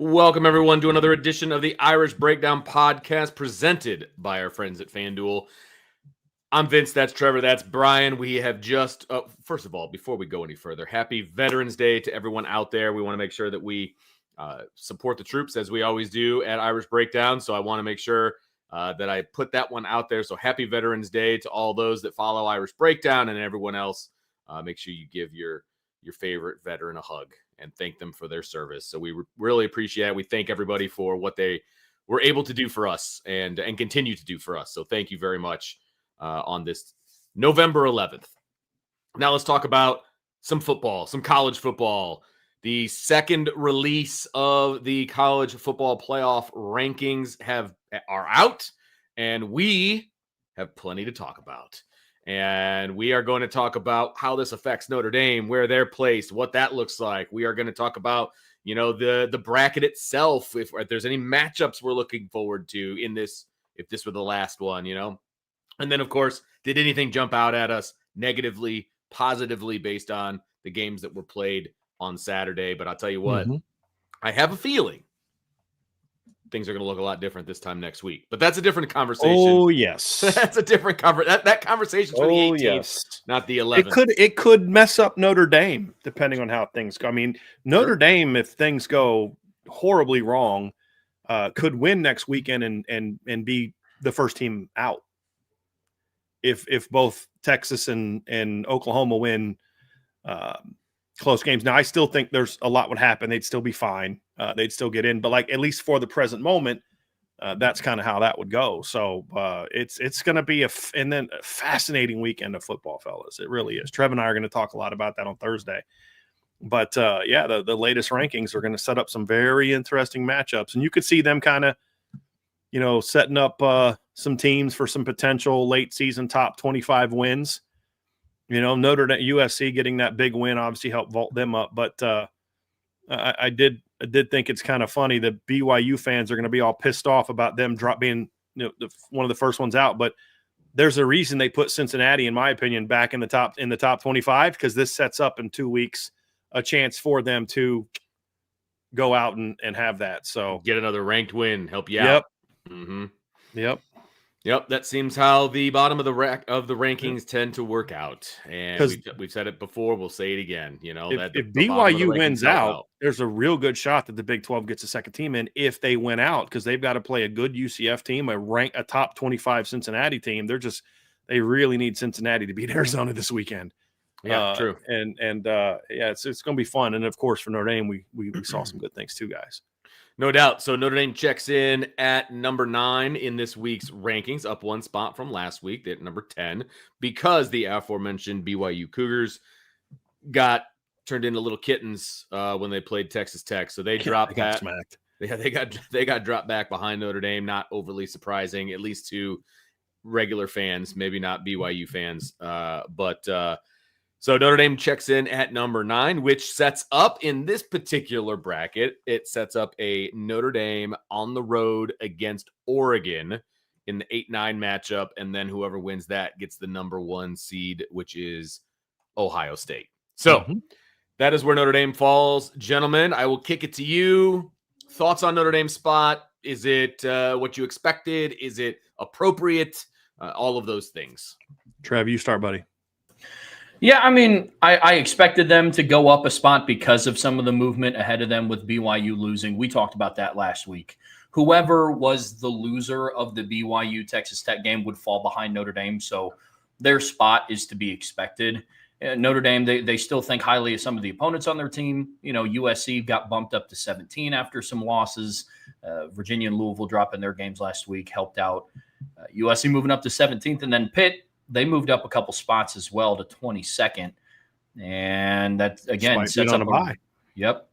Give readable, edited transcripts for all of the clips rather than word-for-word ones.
Welcome, everyone, to another edition of the Irish Breakdown podcast presented by our friends at FanDuel. I'm Vince, that's Trevor, that's Brian. We have just, first of all, before we go any further, happy Veterans Day to everyone out there. We want to make sure that we support the troops, as we always do at Irish Breakdown. So I want to make sure that I put that one out there. So happy Veterans Day to all those that follow Irish Breakdown, and everyone else. Make sure you give your favorite veteran a hug and thank them for their service. So we really appreciate it. We thank everybody for what they were able to do for us and continue to do for us. So thank you very much on this November 11th. Now let's talk about some football, some college football. The second release of the college football playoff rankings are out, and we have plenty to talk about. And we are going to talk about how this affects Notre Dame, where they're placed, what that looks like. We are going to talk about, the bracket itself, if there's any matchups we're looking forward to in this, if this were the last one, And then, of course, did anything jump out at us negatively, positively based on the games that were played on Saturday? But I'll tell you what, I have a feeling things are going to look a lot different this time next week. But that's a different conversation. Oh, yes. That's a different conversation. That conversation's for the 18th, not the 11th. It could mess up Notre Dame, depending on how things go. I mean, Notre Dame, if things go horribly wrong, could win next weekend and be the first team out. If both Texas and Oklahoma win close games. Now, I still think there's a lot would happen. They'd still be fine. They'd still get in. But, at least for the present moment, that's kind of how that would go. So it's going to be a fascinating weekend of football, fellas. It really is. Trev and I are going to talk a lot about that on Thursday. But, the latest rankings are going to set up some very interesting matchups. And you could see them kind of, setting up some teams for some potential late season top 25 wins. Notre Dame, USC getting that big win obviously helped vault them up. But I did think it's kind of funny that BYU fans are going to be all pissed off about them being one of the first ones out. But there's a reason they put Cincinnati, in my opinion, back in the top 25, because this sets up in 2 weeks a chance for them to go out and have that. So get another ranked win, help you out. Mm-hmm. Yep, that seems how the bottom of the rankings tend to work out. And we've said it before, we'll say it again. If BYU wins out, there's a real good shot that the Big 12 gets a second team in if they win out, because they've got to play a good UCF team, a top 25 Cincinnati team. They really need Cincinnati to beat Arizona this weekend. Yeah, true. And it's going to be fun. And of course, for Notre Dame, we saw some good things too, guys. No doubt. So Notre Dame checks in at number 9 in this week's rankings, up one spot from last week at number 10, because the aforementioned BYU Cougars got turned into little kittens when they played Texas Tech. So they dropped that. Smacked. Yeah, they got dropped back behind Notre Dame. Not overly surprising, at least to regular fans, maybe not BYU fans. So Notre Dame checks in at number 9, which sets up in this particular bracket. It sets up a Notre Dame on the road against Oregon in the 8-9 matchup. And then whoever wins that gets the number 1 seed, which is Ohio State. So that is where Notre Dame falls. Gentlemen, I will kick it to you. Thoughts on Notre Dame's spot? Is it what you expected? Is it appropriate? All of those things. Trev, you start, buddy. Yeah, I mean, I expected them to go up a spot because of some of the movement ahead of them with BYU losing. We talked about that last week. Whoever was the loser of the BYU-Texas Tech game would fall behind Notre Dame, so their spot is to be expected. Notre Dame, they still think highly of some of the opponents on their team. USC got bumped up to 17 after some losses. Virginia and Louisville dropping their games last week helped out. USC moving up to 17th, and then Pitt, they moved up a couple spots as well to 22nd. And that, again, sets up a bye. Yep,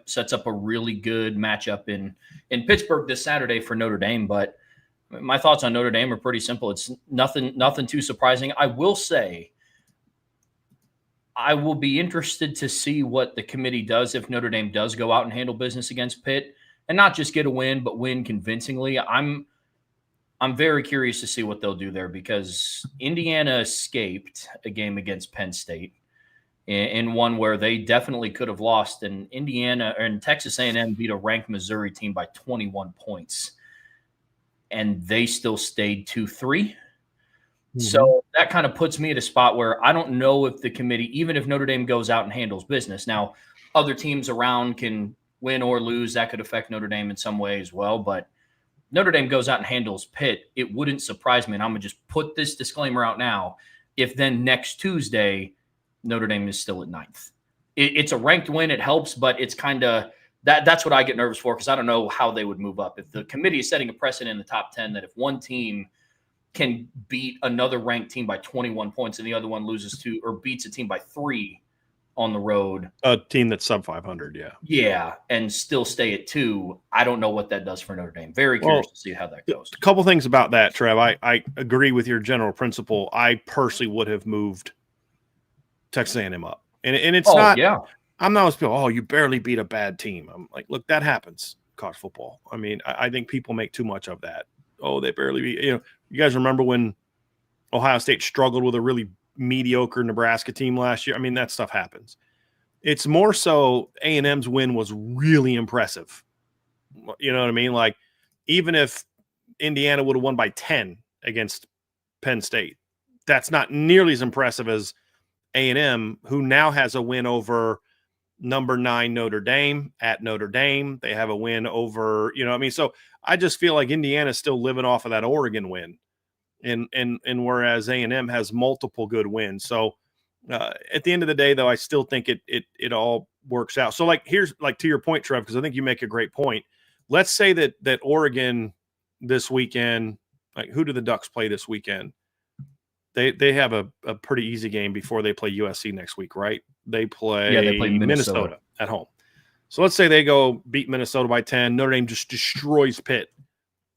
sets up a really good matchup in Pittsburgh this Saturday for Notre Dame. But my thoughts on Notre Dame are pretty simple. It's nothing too surprising. I will say I will be interested to see what the committee does if Notre Dame does go out and handle business against Pitt and not just get a win, but win convincingly. I'm very curious to see what they'll do there, because Indiana escaped a game against Penn State. in one where they definitely could have lost. And Indiana and Texas A&M beat a ranked Missouri team by 21 points, and they still stayed 2-3. So that kind of puts me at a spot where I don't know if the committee, even if Notre Dame goes out and handles business. Now, other teams around can win or lose. That could affect Notre Dame in some way as well. But Notre Dame goes out and handles Pitt, it wouldn't surprise me. And I'm going to just put this disclaimer out now. If then next Tuesday, Notre Dame is still at 9th. It's a ranked win. It helps, but it's kind of that's what I get nervous for because I don't know how they would move up. If the committee is setting a precedent in the top 10 that if one team can beat another ranked team by 21 points and the other one loses to or beats a team by 3 on the road. A team that's sub 500, yeah. Yeah, and still stay at 2. I don't know what that does for Notre Dame. Very curious to see how that goes. A couple things about that, Trev. I agree with your general principle. I personally would have moved Texas A&M up. And it's not yeah. I'm not always people, oh, you barely beat a bad team. I'm like, look, that happens in college football. I mean, I think people make too much of that. Oh, they barely beat. You guys remember when Ohio State struggled with a really mediocre Nebraska team last year? I mean, that stuff happens. It's more so A&M's win was really impressive. You know what I mean? Like, even if Indiana would have won by 10 against Penn State, that's not nearly as impressive as A&M, who now has a win over number 9 Notre Dame at Notre Dame. They have a win over, so I just feel like Indiana's still living off of that Oregon win. And whereas A&M has multiple good wins. So at the end of the day, though, I still think it all works out. So here's to your point, Trev, because I think you make a great point. Let's say that Oregon this weekend, who do the Ducks play this weekend? They have a pretty easy game before they play USC next week, right? They play Minnesota at home. So let's say they go beat Minnesota by 10. Notre Dame just destroys Pitt,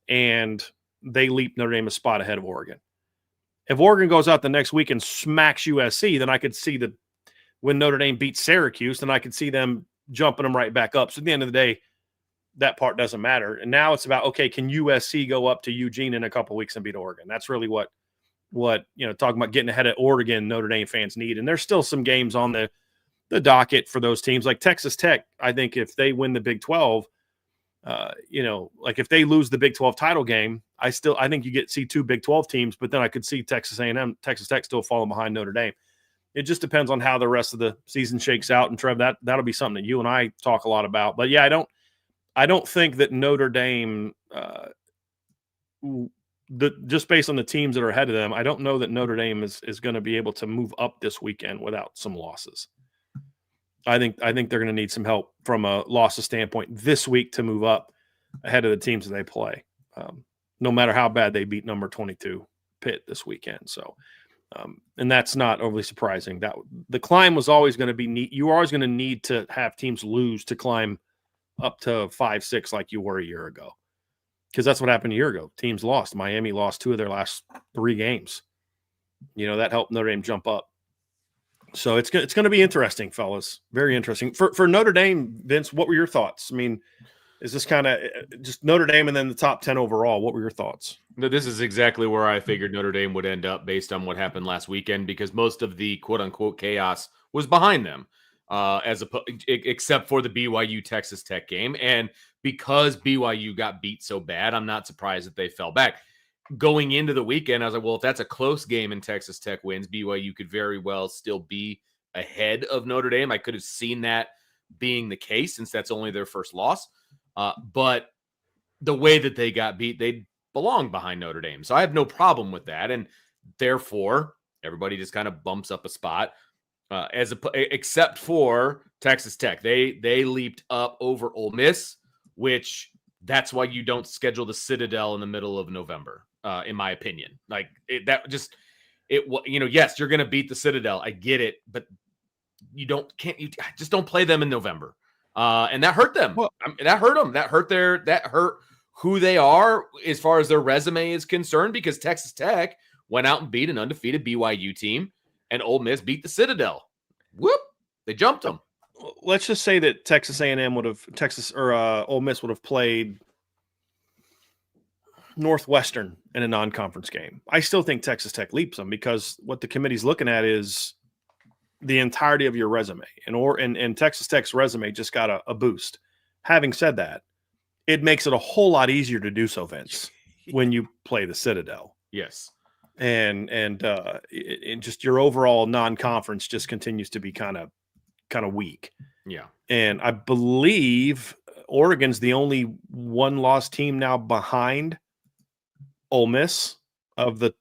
and they leap Notre Dame a spot ahead of Oregon. If Oregon goes out the next week and smacks USC, then I could see that when Notre Dame beats Syracuse, then I could see them jumping them right back up. So at the end of the day, that part doesn't matter. And now it's about, okay, can USC go up to Eugene in a couple of weeks and beat Oregon? That's really what talking about getting ahead of Oregon, Notre Dame fans need. And there's still some games on the docket for those teams. Like Texas Tech, I think if they win the Big 12, if they lose the Big 12 title game, I think you see 2 Big 12 teams, but then I could see Texas A&M, Texas Tech still falling behind Notre Dame. It just depends on how the rest of the season shakes out. And Trev, that'll be something that you and I talk a lot about. But yeah, I don't think that Notre Dame, just based on the teams that are ahead of them, I don't know that Notre Dame is going to be able to move up this weekend without some losses. I think they're going to need some help from a losses standpoint this week to move up ahead of the teams that they play. No matter how bad they beat number 22 Pitt this weekend. So, and that's not overly surprising. That the climb was always going to be neat. You were always going to need to have teams lose to climb up to 5-6 like you were a year ago. Because that's what happened a year ago. Teams lost. Miami lost 2 of their last 3 games. That helped Notre Dame jump up. So it's going to be interesting, fellas. Very interesting. For Notre Dame, Vince, what were your thoughts? I mean, is this kind of just Notre Dame and then the top 10 overall? What were your thoughts? No, this is exactly where I figured Notre Dame would end up based on what happened last weekend, because most of the quote-unquote chaos was behind them, except for the BYU Texas Tech game. And because BYU got beat so bad, I'm not surprised that they fell back. Going into the weekend, I was like, well, if that's a close game and Texas Tech wins, BYU could very well still be ahead of Notre Dame. I could have seen that being the case since that's only their first loss. But the way that they got beat, they belong behind Notre Dame. So I have no problem with that. And therefore, everybody just kind of bumps up a spot, except for Texas Tech. They leaped up over Ole Miss, which that's why you don't schedule the Citadel in the middle of November, in my opinion. Yes, you're going to beat the Citadel. I get it, but you just don't play them in November. And that hurt them. That hurt them. That hurt who they are as far as their resume is concerned, because Texas Tech went out and beat an undefeated BYU team, and Ole Miss beat the Citadel. Whoop! They jumped them. Let's just say that Ole Miss would have played Northwestern in a non-conference game. I still think Texas Tech leaps them, because what the committee's looking at is, the entirety of your resume. And Texas Tech's resume just got a boost. Having said that, it makes it a whole lot easier to do so, Vince, when you play the Citadel. Yes. And just your overall non-conference just continues to be kind of weak. Yeah. And I believe Oregon's the only one-loss team now behind Ole Miss of the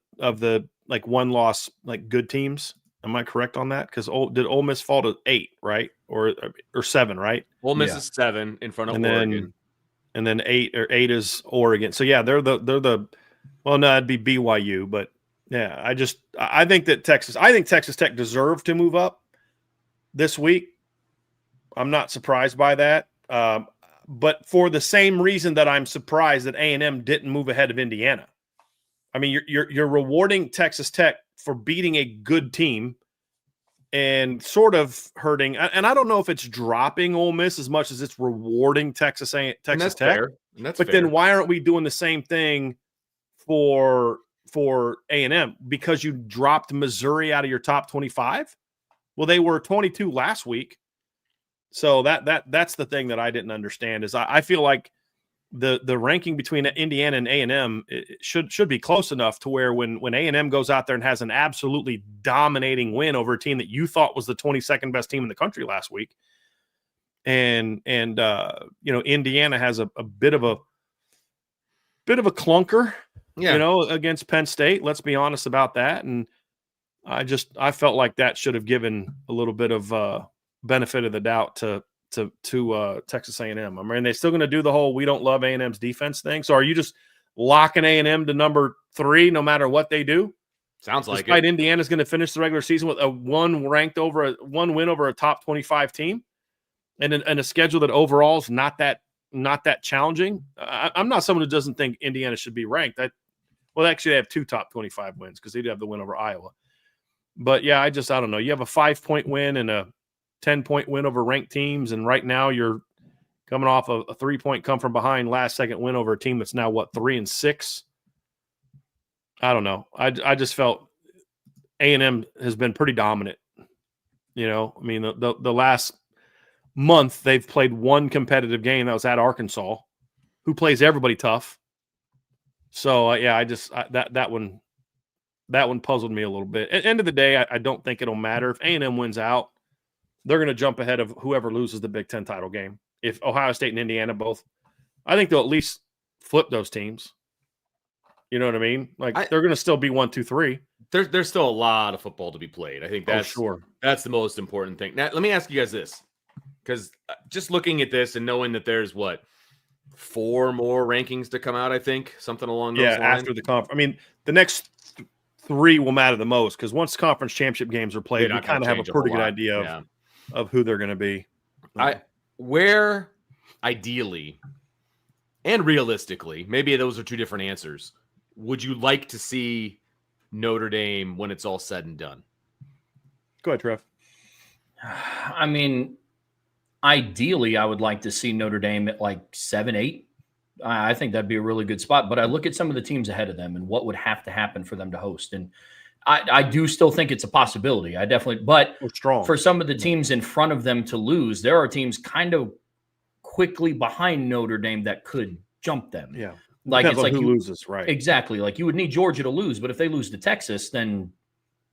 like one-loss like good teams. Am I correct on that? Because did Ole Miss fall to 8, right, or 7, right? Ole Miss is 7 in front of and Oregon, and then 8 is Oregon. So yeah, they're the well, no, it'd be BYU, but yeah, I think Texas Tech deserved to move up this week. I'm not surprised by that, but for the same reason that I'm surprised that A&M didn't move ahead of Indiana. I mean, you're rewarding Texas Tech for beating a good team and sort of hurting. And I don't know if it's dropping Ole Miss as much as it's rewarding Texas Tech. But then why aren't we doing the same thing for A&M? Because you dropped Missouri out of your top 25? Well, they were 22 last week. So that's the thing that I didn't understand is I feel like the ranking between Indiana and A&M should be close enough to where when A&M goes out there and has an absolutely dominating win over a team that you thought was the 22nd best team in the country last week, and Indiana has a bit of a clunker, against Penn State. Let's be honest about that, and I felt like that should have given a little bit of benefit of the doubt to Texas A&M. I mean, they're still going to do the whole "we don't love A&M's defense" thing. So, are you just locking A&M to number 3 no matter what they do? Sounds like Despite it. Indiana's going to finish the regular season with one win over a top 25 team, and a schedule that overall is not that challenging. I'm not someone who doesn't think Indiana should be ranked. Actually, they have 2 top 25 wins because they do have the win over Iowa. But yeah, I don't know. You have a 5-point win and a 10-point win over ranked teams, and right now you're coming off a 3-point come from behind last second win over a team that's now 3-6. I don't know. I just felt A&M has been pretty dominant. I mean, the last month they've played one competitive game that was at Arkansas, who plays everybody tough. So that one puzzled me a little bit. At the end of the day, I don't think it'll matter if A&M wins out. They're going to jump ahead of whoever loses the Big Ten title game. If Ohio State and Indiana both, I think they'll at least flip those teams. You know what I mean? Like they're going to still be 1, 2, 3. There's still a lot of football to be played. I think that's that's the most important thing. Now, let me ask you guys this, because just looking at this and knowing that there's 4 more rankings to come out, I think something along those lines. After the conference. I mean, the next 3 will matter the most because once conference championship games are played, we kind of have a pretty good idea of who they're going to be. Where ideally and realistically, maybe those are 2 different answers, would you like to see Notre Dame when it's all said and done? Go ahead, Trev. I mean, ideally, I would like to see Notre Dame at 7, 8. I think that'd be a really good spot. But I look at some of the teams ahead of them and what would have to happen for them to host. And I do still think it's a possibility. I definitely, but for some of the teams in front of them to lose, there are teams kind of quickly behind Notre Dame that could jump them. Yeah. It's like who loses, right? Exactly. Like you would need Georgia to lose, but if they lose to Texas, then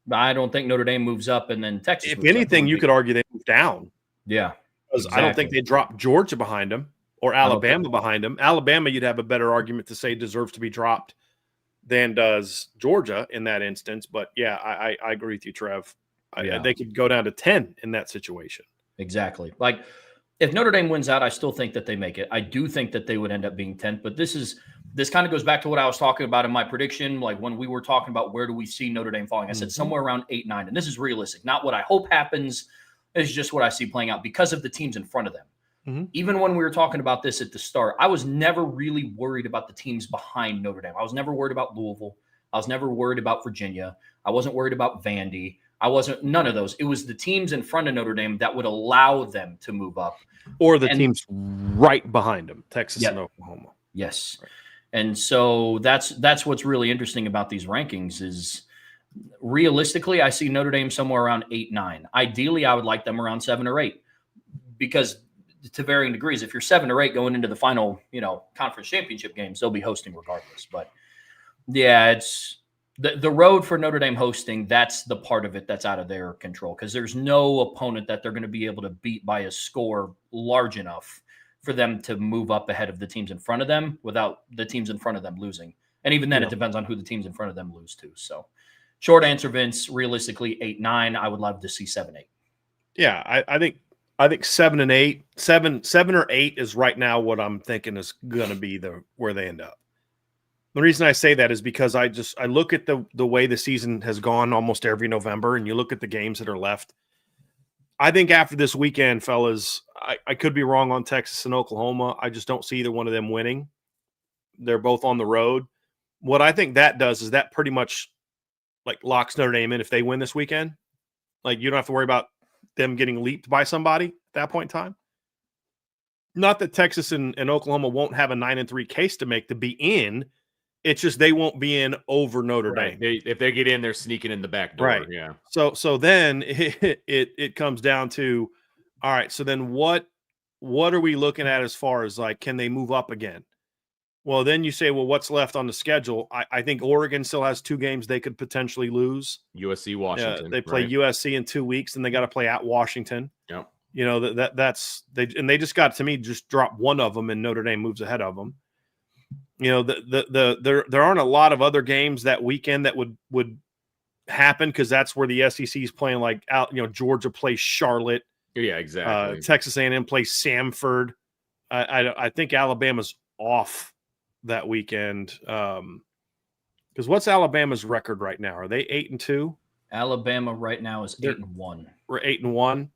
I don't think Notre Dame moves up and then Texas. If anything, you could argue they move down. Yeah. Because I don't think they drop Georgia behind them or Alabama behind them. Alabama, you'd have a better argument to say deserves to be dropped than does Georgia in that instance. But yeah, I agree with you, Trev. They could go down to 10 in that situation. Exactly. Like if Notre Dame wins out, I still think that they make it. I do think that they would end up being 10th, but this kind of goes back to what I was talking about in my prediction. Like when we were talking about where do we see Notre Dame falling, I said somewhere around 8, 9, and this is realistic. Not what I hope happens. It's just what I see playing out because of the teams in front of them. Mm-hmm. Even when we were talking about this at the start, I was never really worried about the teams behind Notre Dame. I was never worried about Louisville. I was never worried about Virginia. I wasn't worried about Vandy. None of those. It was the teams in front of Notre Dame that would allow them to move up. Or the teams right behind them, Texas and Oklahoma. Yes. Right. And so that's what's really interesting about these rankings is Realistically, I see Notre Dame somewhere around 8-9. Ideally, I would like them around 7 or 8 because to varying degrees, if you're 7 or 8 going into the final, conference championship games, they'll be hosting regardless. But yeah, it's the road for Notre Dame hosting. That's the part of it that's out of their control because there's no opponent that they're going to be able to beat by a score large enough for them to move up ahead of the teams in front of them without the teams in front of them losing. And even then, it depends on who the teams in front of them lose to. So short answer, Vince, realistically 8-9. I would love to see 7-8. Yeah, I think 7 and 8, 7 or 8 is right now what I'm thinking is going to be where they end up. The reason I say that is because I look at the way the season has gone almost every November, and you look at the games that are left. I think after this weekend, fellas, I could be wrong on Texas and Oklahoma. I just don't see either one of them winning. They're both on the road. What I think that does is that pretty much locks Notre Dame in if they win this weekend. You don't have to worry about them getting leaped by somebody at that point in time. Not that Texas and Oklahoma won't have a 9-3 case to make to be in. It's just they won't be in over Notre Dame. If they get in, they're sneaking in the back door. Right. Yeah. So then it comes down to, all right, so then what are we looking at as far as can they move up again? Well, then you say, well, what's left on the schedule? I think Oregon still has 2 games they could potentially lose. USC, Washington. They play USC in 2 weeks, and they got to play at Washington. Yep. That's they just got to me just drop one of them, and Notre Dame moves ahead of them. There aren't a lot of other games that weekend that would happen because that's where the SEC is playing. Georgia plays Charlotte. Yeah, exactly. Texas A&M plays Samford. I think Alabama's off that weekend. Because what's Alabama's record right now? Are they 8-2? Alabama right now is 8-1. We're 8-1.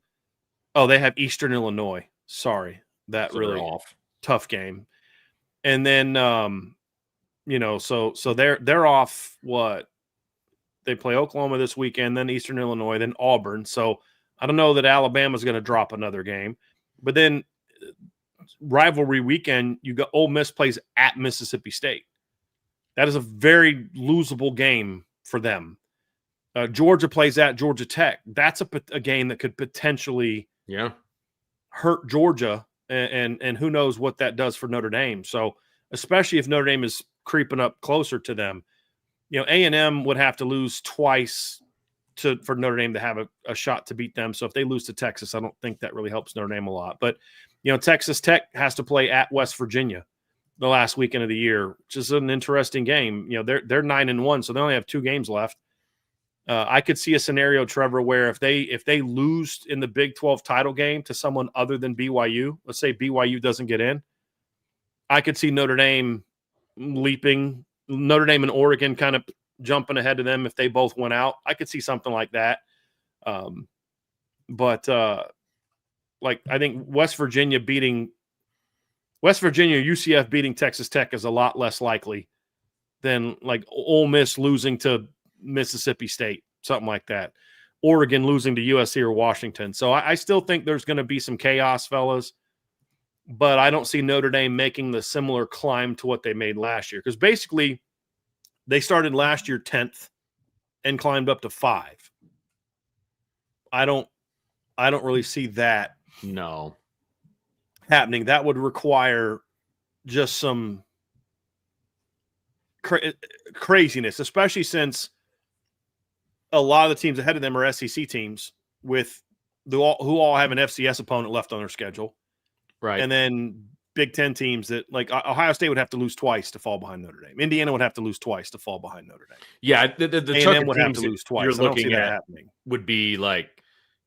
Oh, they have Eastern Illinois. Sorry, that So really off. Tough game. And then, so they're off. What they play Oklahoma this weekend, then Eastern Illinois, then Auburn. So I don't know that Alabama's going to drop another game. But then rivalry weekend, you got Ole Miss plays at Mississippi State. That is a very losable game for them. Georgia plays at Georgia Tech. That's a game that could potentially hurt Georgia. And who knows what that does for Notre Dame. So especially if Notre Dame is creeping up closer to them, A&M would have to lose twice for Notre Dame to have a shot to beat them. So if they lose to Texas, I don't think that really helps Notre Dame a lot. But, Texas Tech has to play at West Virginia the last weekend of the year, which is an interesting game. They're 9-1, so they only have 2 games left. I could see a scenario, Trevor, where if they lose in the Big 12 title game to someone other than BYU, let's say BYU doesn't get in, I could see Notre Dame leaping, Notre Dame and Oregon kind of jumping ahead of them if they both went out. I could see something like that. But I think West Virginia, UCF beating Texas Tech is a lot less likely than Ole Miss losing to Mississippi State, something like that. Oregon losing to USC or Washington. So I still think there's going to be some chaos, fellas, but I don't see Notre Dame making the similar climb to what they made last year. Because basically they started last year 10th and climbed up to 5. I don't really see that happening. That would require just some craziness, especially since a lot of the teams ahead of them are SEC teams who all have an FCS opponent left on their schedule. Right. And then Big Ten teams that Ohio State would have to lose twice to fall behind Notre Dame. Indiana would have to lose twice to fall behind Notre Dame. Yeah. The chunk of would have to lose twice. you're looking at happening would be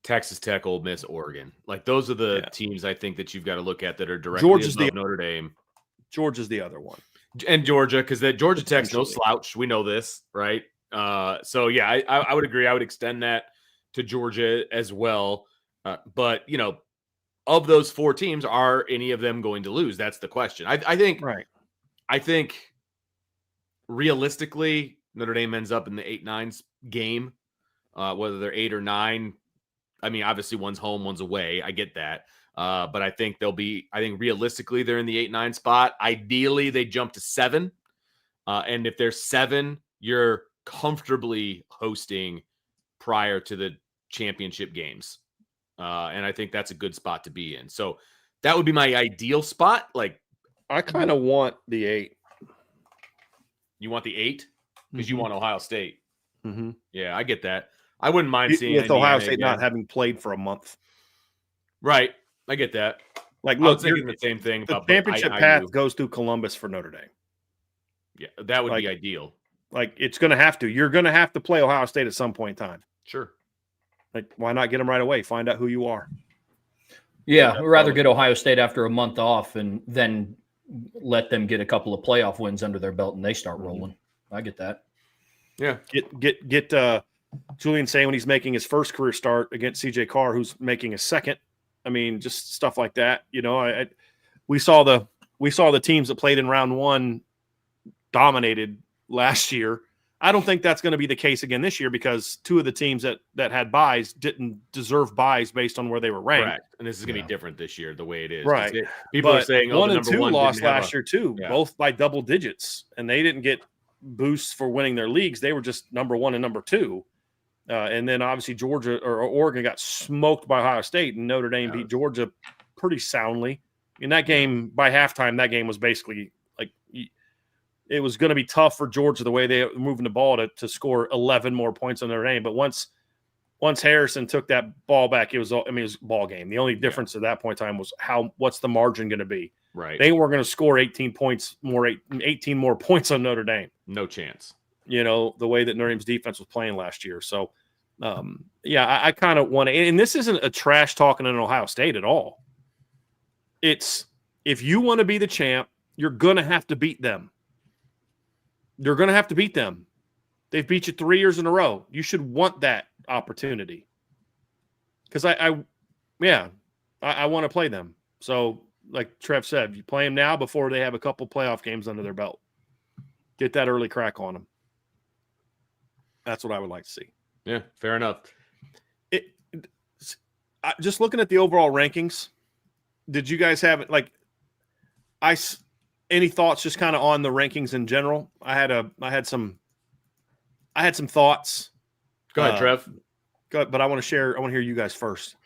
Texas Tech, Ole Miss, Oregon. Those are the teams I think that you've got to look at that are directly above Notre Dame. Georgia's the other one. And Georgia, because Georgia Tech's no slouch. We know this, right? So yeah, I would agree. I would extend that to Georgia as well. But of those 4 teams, are any of them going to lose? That's the question. I think right. I think realistically, Notre Dame ends up in the 8-9 game, whether they're 8 or 9. I mean, obviously one's home, one's away. I get that. But I think realistically they're in the 8-9 spot. Ideally, they jump to 7. And if there's 7, you're comfortably hosting prior to the championship games. And I think that's a good spot to be in. So that would be my ideal spot. Like, I kind of want the 8. you want the 8 because you want Ohio State. Mm-hmm. Yeah, I get that. I wouldn't mind seeing with Indiana Ohio State again. not having played for a month. Right. I get that. Like, I was look, thinking the same thing the about championship path goes through Columbus for Notre Dame. Yeah, that would like, be ideal. Like, it's going to have to. You're going to have to play Ohio State at some point in time. Sure. Like, why not get them right away? Find out who you are. Yeah, we'd rather get Ohio State after a month off and then let them get a couple of playoff wins under their belt and they start rolling. I get that. Yeah. Get Julian saying when he's making his first career start against CJ Carr, who's making a second. I mean, just stuff like that. You know, we saw the teams that played in round 1 dominated last year. I don't think that's going to be the case again this year because 2 of the teams that had buys didn't deserve buys based on where they were ranked. Correct. And this is going to be different this year, the way it is. Right. People are saying 1 and 2 lost last year too, Yeah. both by double digits, and they didn't get boosts for winning their leagues. They were just number 1 and number 2. And then obviously Georgia or Oregon got smoked by Ohio State, and Notre Dame beat Georgia pretty soundly. In that game, by halftime, that game was basically like it was going to be tough for Georgia the way they were moving the ball to score 11 more points on Notre Dame. But once Harrison took that ball back, it was a ball game. The only difference at that point in time was what's the margin going to be. Right. They weren't going to score 18 more points on Notre Dame. No chance. You know, the way that Notre Dame's defense was playing last year. So, I kind of want to – and this isn't a trash talking in Ohio State at all. It's if you want to be the champ, you're going to have to beat them. You're going to have to beat them. They've beat you 3 years in a row. You should want that opportunity. Because I want to play them. So, like Trev said, you play them now before they have a couple playoff games under their belt. Get that early crack on them. That's what I would like to see. Yeah, fair enough. Just looking at the overall rankings, did you guys have it? Like, any thoughts just kind of on the rankings in general? I had some thoughts. Go ahead, Trev. Go ahead, but I want to hear you guys first.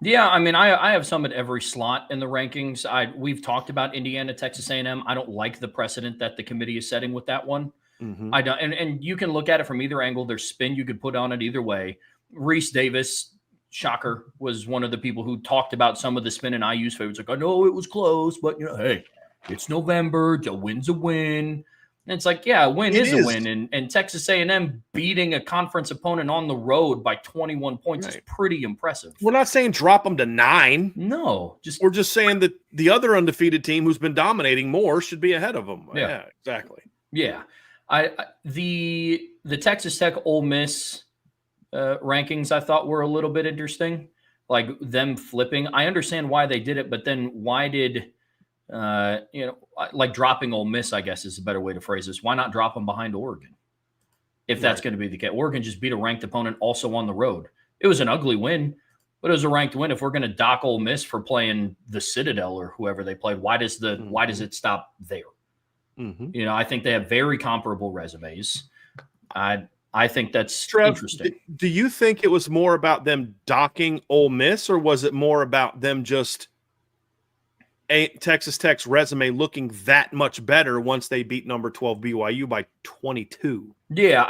Yeah, I mean, I have some at every slot in the rankings. We've talked about Indiana, Texas A&M. I don't like the precedent that the committee is setting with that one. Mm-hmm. I don't, and you can look at it from either angle. There's spin you could put on it either way. Reese Davis, shocker, was one of the people who talked about some of the spin in IU's favor. It's like, I know it was close, but hey, it's November. A win's a win. And it's like, yeah, a win is a win. And Texas A&M beating a conference opponent on the road by 21 points is pretty impressive. We're not saying drop them to 9. No. We're just saying that the other undefeated team who's been dominating more should be ahead of them. Yeah exactly. Yeah. The Texas Tech Ole Miss rankings I thought were a little bit interesting. Like them flipping. I understand why they did it, but then why did like dropping Ole Miss, I guess is a better way to phrase this. Why not drop them behind Oregon? If that's going to be the case. Oregon just beat a ranked opponent also on the road. It was an ugly win, but it was a ranked win. If we're going to dock Ole Miss for playing the Citadel or whoever they played, why does it stop there? Mm-hmm. I think they have very comparable resumes. I think that's Trev, interesting. Do you think it was more about them docking Ole Miss, or was it more about them just Texas Tech's resume looking that much better once they beat number 12 BYU by 22? Yeah,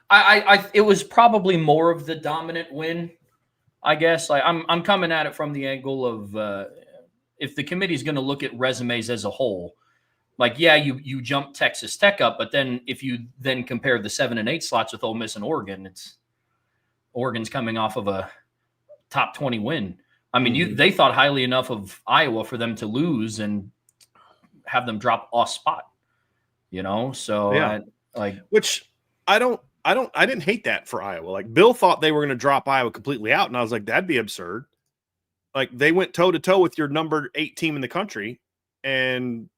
I it was probably more of the dominant win, I guess. Like I'm coming at it from the angle of if the committee's going to look at resumes as a whole, like, yeah, you jump Texas Tech up, but then if you then compare the 7 and 8 slots with Ole Miss and Oregon, Oregon's coming off of a top 20 win. I mean, they thought highly enough of Iowa for them to lose and have them drop a spot, So yeah. Which I didn't hate that for Iowa. Like, Bill thought they were going to drop Iowa completely out, and I was like, that'd be absurd. Like, they went toe to toe with your number 8 team in the country, and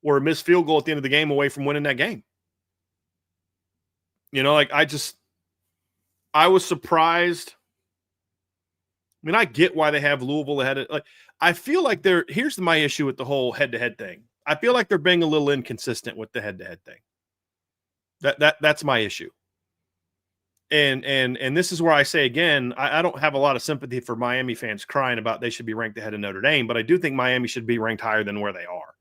were a missed field goal at the end of the game away from winning that game. I was surprised. I mean, I get why they have Louisville ahead. I feel like here's my issue with the whole head-to-head thing. I feel like they're being a little inconsistent with the head-to-head thing. That's my issue. And this is where I say again, I don't have a lot of sympathy for Miami fans crying about they should be ranked ahead of Notre Dame, but I do think Miami should be ranked higher than where they are.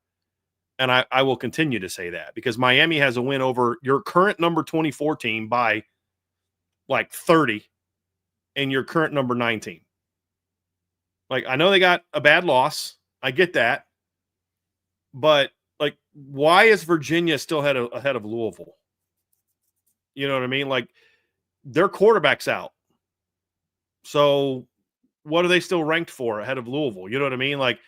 And I will continue to say that because Miami has a win over your current number 24 team by like 30 and your current number 19. Like, I know they got a bad loss. I get that. But, like, why is Virginia still ahead of Louisville? You know what I mean? Like, their quarterback's out. So what are they still ranked for ahead of Louisville? You know what I mean? Like,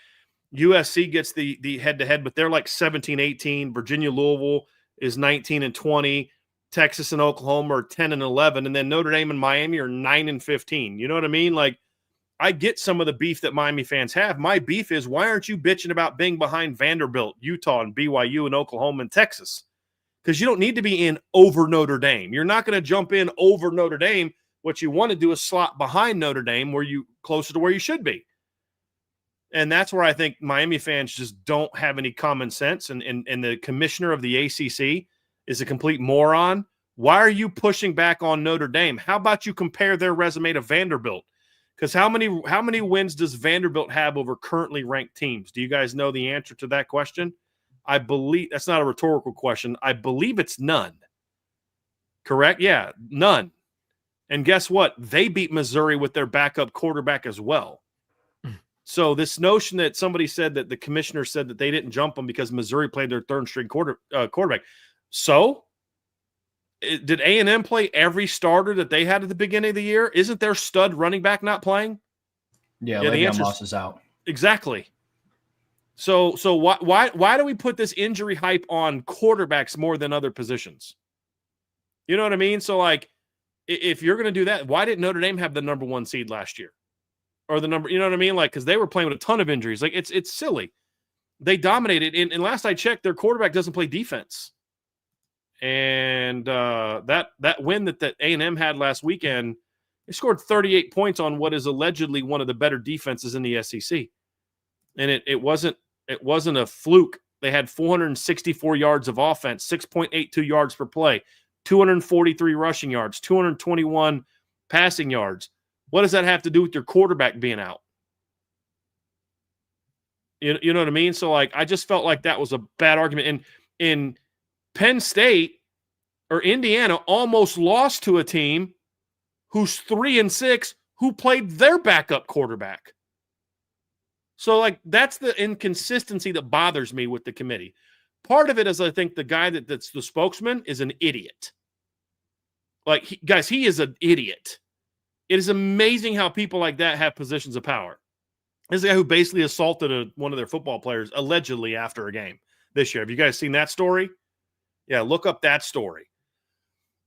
USC gets the head-to-head, but they're like 17-18. Virginia, Louisville is 19-20. Texas and Oklahoma are 10-11. And then Notre Dame and Miami are 9-15. You know what I mean? Like, I get some of the beef that Miami fans have. My beef is, why aren't you bitching about being behind Vanderbilt, Utah, and BYU and Oklahoma and Texas? Because you don't need to be in over Notre Dame. You're not going to jump in over Notre Dame. What you want to do is slot behind Notre Dame where you closer to where you should be. And that's where I think Miami fans just don't have any common sense. And the commissioner of the ACC is a complete moron. Why are you pushing back on Notre Dame? How about you compare their resume to Vanderbilt? Because how many wins does Vanderbilt have over currently ranked teams? Do you guys know the answer to that question? I believe that's not a rhetorical question. I believe it's none. Correct? Yeah, none. And guess what? They beat Missouri with their backup quarterback as well. So this notion that somebody said that the commissioner said that they didn't jump them because Missouri played their third-string quarterback. So did A&M play every starter that they had at the beginning of the year? Isn't their stud running back not playing? Yeah, Le'Veon Moss is out. Exactly. So why do we put this injury hype on quarterbacks more than other positions? You know what I mean? So, like, if you're going to do that, why didn't Notre Dame have the number 1 seed last year? Or the number, you know what I mean? Like, because they were playing with a ton of injuries. Like, it's silly. They dominated. And last I checked, their quarterback doesn't play defense. And that win that A&M had last weekend, they scored 38 points on what is allegedly one of the better defenses in the SEC. And it wasn't a fluke. They had 464 yards of offense, 6.82 yards per play, 243 rushing yards, 221 passing yards. What does that have to do with your quarterback being out? You know what I mean? So, like, I just felt like that was a bad argument. And in Penn State or Indiana almost lost to a team who's 3-6 who played their backup quarterback. So, like, that's the inconsistency that bothers me with the committee. Part of it is I think the guy that's the spokesman is an idiot. Like, guys, he is an idiot. It is amazing how people like that have positions of power. This is a guy who basically assaulted one of their football players allegedly after a game this year. Have you guys seen that story? Yeah, look up that story.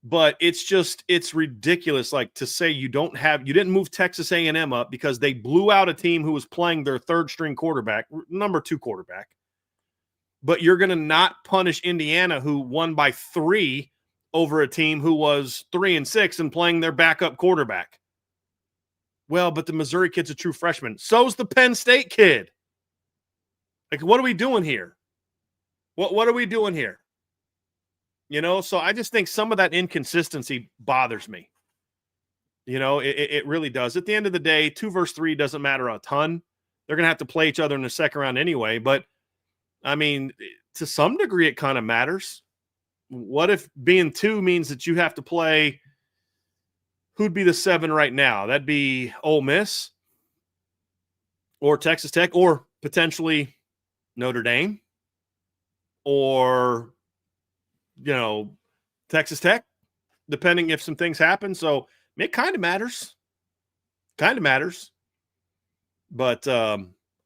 But it's ridiculous, like, to say you didn't move Texas A&M up because they blew out a team who was playing their third-string quarterback, number 2 quarterback. But you're going to not punish Indiana, who won by 3 over a team who was 3-6 and playing their backup quarterback. Well, but the Missouri kid's a true freshman. So's the Penn State kid. Like, what are we doing here? What are we doing here? You know, so I just think some of that inconsistency bothers me. You know, it really does. At the end of the day, 2 versus 3 doesn't matter a ton. They're going to have to play each other in the second round anyway. But, I mean, to some degree, it kind of matters. What if being 2 means that you have to play – who'd be the 7 right now? That'd be Ole Miss or Texas Tech or potentially Notre Dame or, you know, Texas Tech, depending if some things happen. So it kind of matters. Kind of matters. But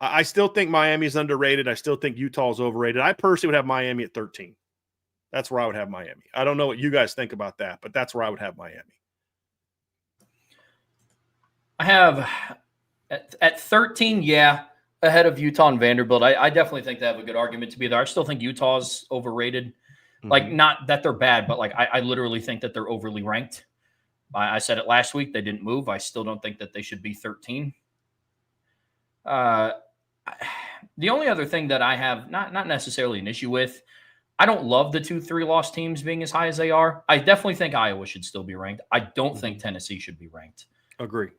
I still think Miami's underrated. I still think Utah's overrated. I personally would have Miami at 13. That's where I would have Miami. I don't know what you guys think about that, but that's where I would have Miami. I have at 13, yeah, ahead of Utah and Vanderbilt. I definitely think they have a good argument to be there. I still think Utah's overrated. Mm-hmm. Like, not that they're bad, but like I literally think that they're overly ranked. I said it last week. They didn't move. I still don't think that they should be 13. The only other thing that I have not necessarily an issue with, I don't love the 2-3 loss teams being as high as they are. I definitely think Iowa should still be ranked. I don't think Tennessee should be ranked. Agree.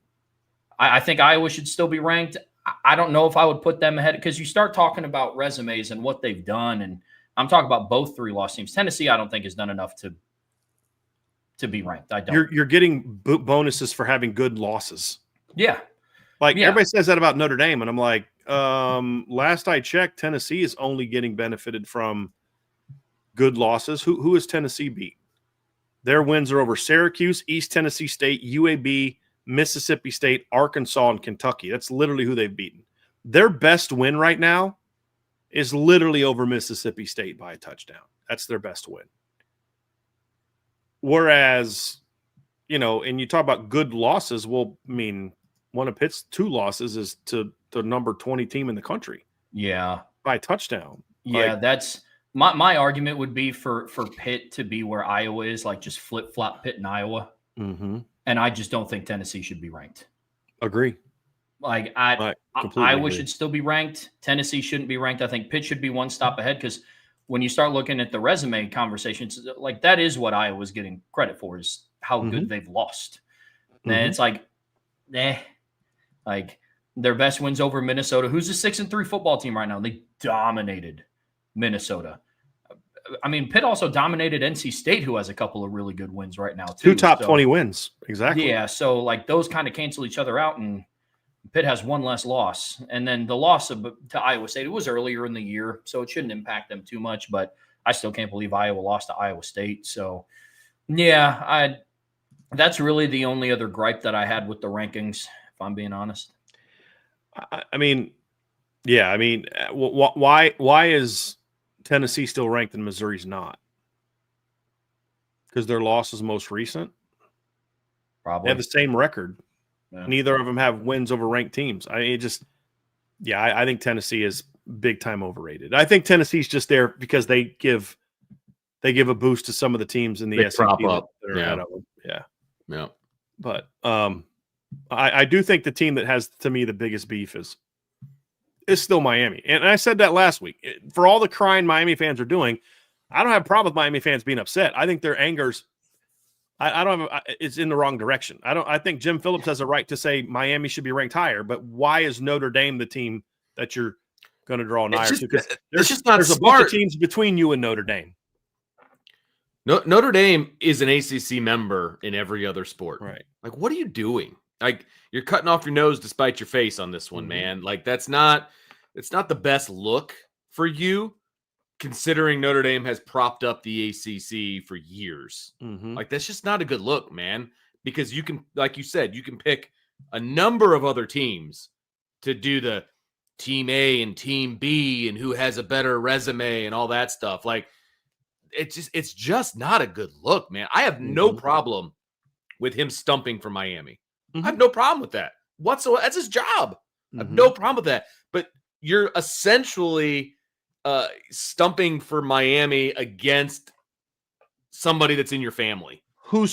I think Iowa should still be ranked. I don't know if I would put them ahead because you start talking about resumes and what they've done, and I'm talking about both 3-loss teams. Tennessee, I don't think has done enough to be ranked. I don't. You're getting bonuses for having good losses. Yeah. Everybody says that about Notre Dame, and I'm like, last I checked, Tennessee is only getting benefited from good losses. Who has Tennessee beat? Their wins are over Syracuse, East Tennessee State, UAB, Mississippi State, Arkansas, and Kentucky. That's literally who they've beaten. Their best win right now is literally over Mississippi State by a touchdown. That's their best win. Whereas, and you talk about good losses, well, I mean, one of Pitt's 2 losses is to the number 20 team in the country. Yeah. By a touchdown. Yeah, that's my argument would be for Pitt to be where Iowa is, like just flip-flop Pitt and Iowa. Mm-hmm. And I just don't think Tennessee should be ranked. Agree. Like Iowa agree. Should still be ranked. Tennessee shouldn't be ranked. I think Pitt should be one stop ahead because when you start looking at the resume conversations, like that is what Iowa's getting credit for is how good they've lost. And it's like, like their best wins over Minnesota, who's a 6-3 football team right now. They dominated Minnesota. I mean, Pitt also dominated NC State, who has a couple of really good wins right now, too. 2 top 20 wins. Exactly. Yeah. So, like, those kind of cancel each other out, and Pitt has one less loss. And then the loss to Iowa State, it was earlier in the year, so it shouldn't impact them too much. But I still can't believe Iowa lost to Iowa State. So, yeah, that's really the only other gripe that I had with the rankings, if I'm being honest. I mean, why is Tennessee still ranked and Missouri's not? Because their loss is most recent. Probably. They have the same record. Yeah. Neither of them have wins over ranked teams. I think Tennessee is big time overrated. I think Tennessee's just there because they give a boost to some of the teams in the SEC that are ahead of them. Yeah. But I do think the team that has, to me, the biggest beef is still Miami. And I said that last week. For all the crying Miami fans are doing, I don't have a problem with Miami fans being upset. I think their anger's it's in the wrong direction. I think Jim Phillips has a right to say Miami should be ranked higher, but why is Notre Dame the team that you're going to draw an eye to? Because there's a bunch of teams between you and Notre Dame. Notre Dame is an ACC member in every other sport. Right. Like, what are you doing? Like, you're cutting off your nose to spite your face on this one, man. Like, it's not the best look for you, considering Notre Dame has propped up the ACC for years. Like, that's just not a good look, man, because you can, like you said, you can pick a number of other teams to do the team A and team B and who has a better resume and all that stuff. Like, it's just not a good look, man. I have no problem with him stumping for Miami. I have no problem with that whatsoever. That's his job. I have no problem with that. But you're essentially stumping for Miami against somebody that's in your family. Who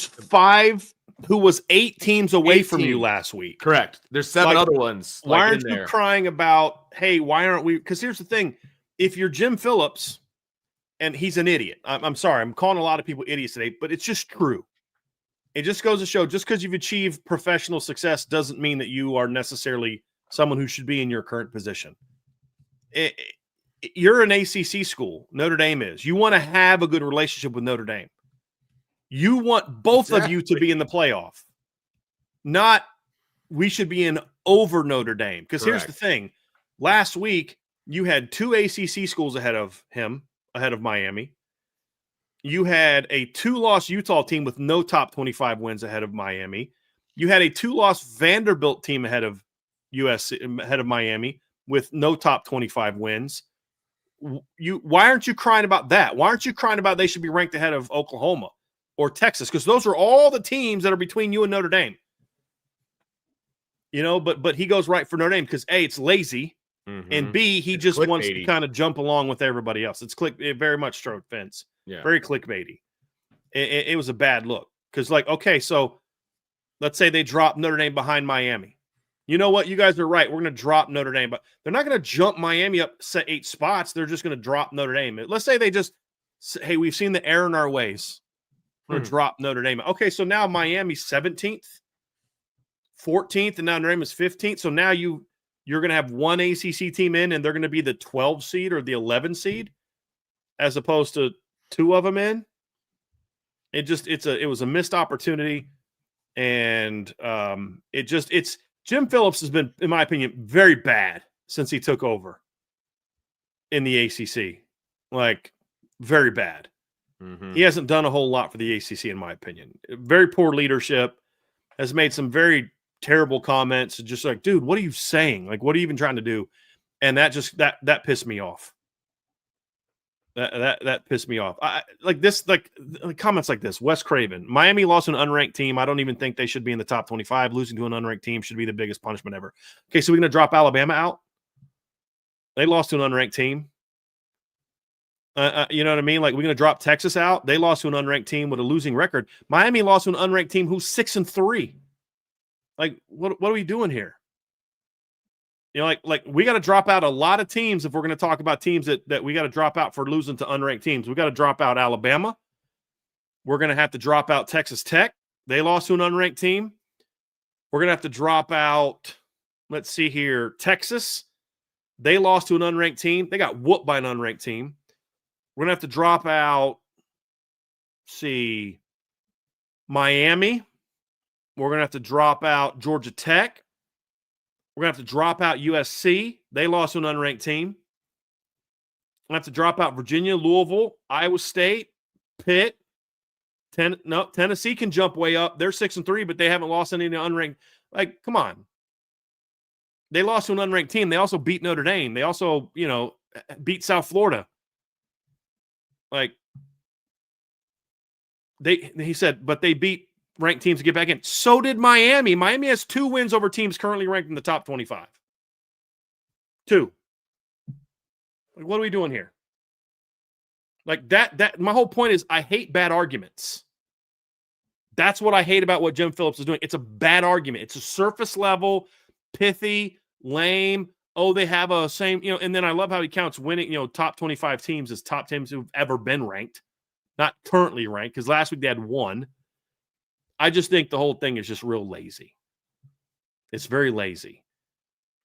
was 8 teams away from you last week. Correct. There's 7 other ones. Why aren't you crying about, hey, why aren't we? Because here's the thing. If you're Jim Phillips, and he's an idiot. I'm sorry. I'm calling a lot of people idiots today, but it's just true. It just goes to show, just because you've achieved professional success doesn't mean that you are necessarily someone who should be in your current position. You're an ACC school. Notre Dame is. You want to have a good relationship with Notre Dame. You want both of you to be in the playoff. Not we should be in over Notre Dame. Because here's the thing. Last week, you had 2 ACC schools ahead of Miami. You had a 2-loss Utah team with no top 25 wins ahead of Miami. You had a 2-loss Vanderbilt team ahead of Miami with no top 25 wins. Why aren't you crying about that? Why aren't you crying about they should be ranked ahead of Oklahoma or Texas? Because those are all the teams that are between you and Notre Dame. But he goes right for Notre Dame because A, it's lazy, and B, he just wants to kind of jump along with everybody else. It's very much strode fence. Yeah. Very clickbaity. It was a bad look because, okay, so let's say they drop Notre Dame behind Miami. You know what? You guys are right. We're going to drop Notre Dame, but they're not going to jump Miami up 8 spots. They're just going to drop Notre Dame. Let's say they just hey, we've seen the error in our ways. We're going to drop Notre Dame. Okay, so now Miami's 17th, 14th, and now Notre Dame is 15th. So now you're going to have one ACC team in, and they're going to be the 12 seed or the 11 seed, as opposed to two of them in. It was a missed opportunity, and Jim Phillips has been, in my opinion, very bad since he took over in the ACC, like very bad. He hasn't done a whole lot for the ACC, in my opinion. Very poor leadership, has made some very terrible comments. Just like, dude, what are you saying? Like, what are you even trying to do? And that pissed me off. That pissed me off. Comments like this. Wes Craven, Miami lost to an unranked team. I don't even think they should be in the top 25. Losing to an unranked team should be the biggest punishment ever. Okay, so we're going to drop Alabama out? They lost to an unranked team. You know what I mean? Like, we're going to drop Texas out. They lost to an unranked team with a losing record. Miami lost to an unranked team who's 6-3. Like, what are we doing here? You know, like we got to drop out a lot of teams if we're going to talk about teams that we got to drop out for losing to unranked teams. We got to drop out Alabama. We're going to have to drop out Texas Tech. They lost to an unranked team. We're going to have to drop out, let's see here, Texas. They lost to an unranked team. They got whooped by an unranked team. We're going to have to drop out, Miami. We're going to have to drop out Georgia Tech. We're going to have to drop out USC. They lost to an unranked team. We're going to have to drop out Virginia, Louisville, Iowa State, Pitt. Tennessee can jump way up. They're 6-3, but they haven't lost any unranked. Like, come on. They lost to an unranked team. They also beat Notre Dame. They also, beat South Florida. Like, he said, but they beat ranked teams to get back in. So did Miami. Miami has 2 wins over teams currently ranked in the top 25. 2. Like, what are we doing here? Like that my whole point is I hate bad arguments. That's what I hate about what Jim Phillips is doing. It's a bad argument. It's a surface level, pithy, lame. Oh, they have a same, and then I love how he counts winning, top 25 teams as top teams who've ever been ranked, not currently ranked, because last week they had 1. I just think the whole thing is just real lazy. It's very lazy.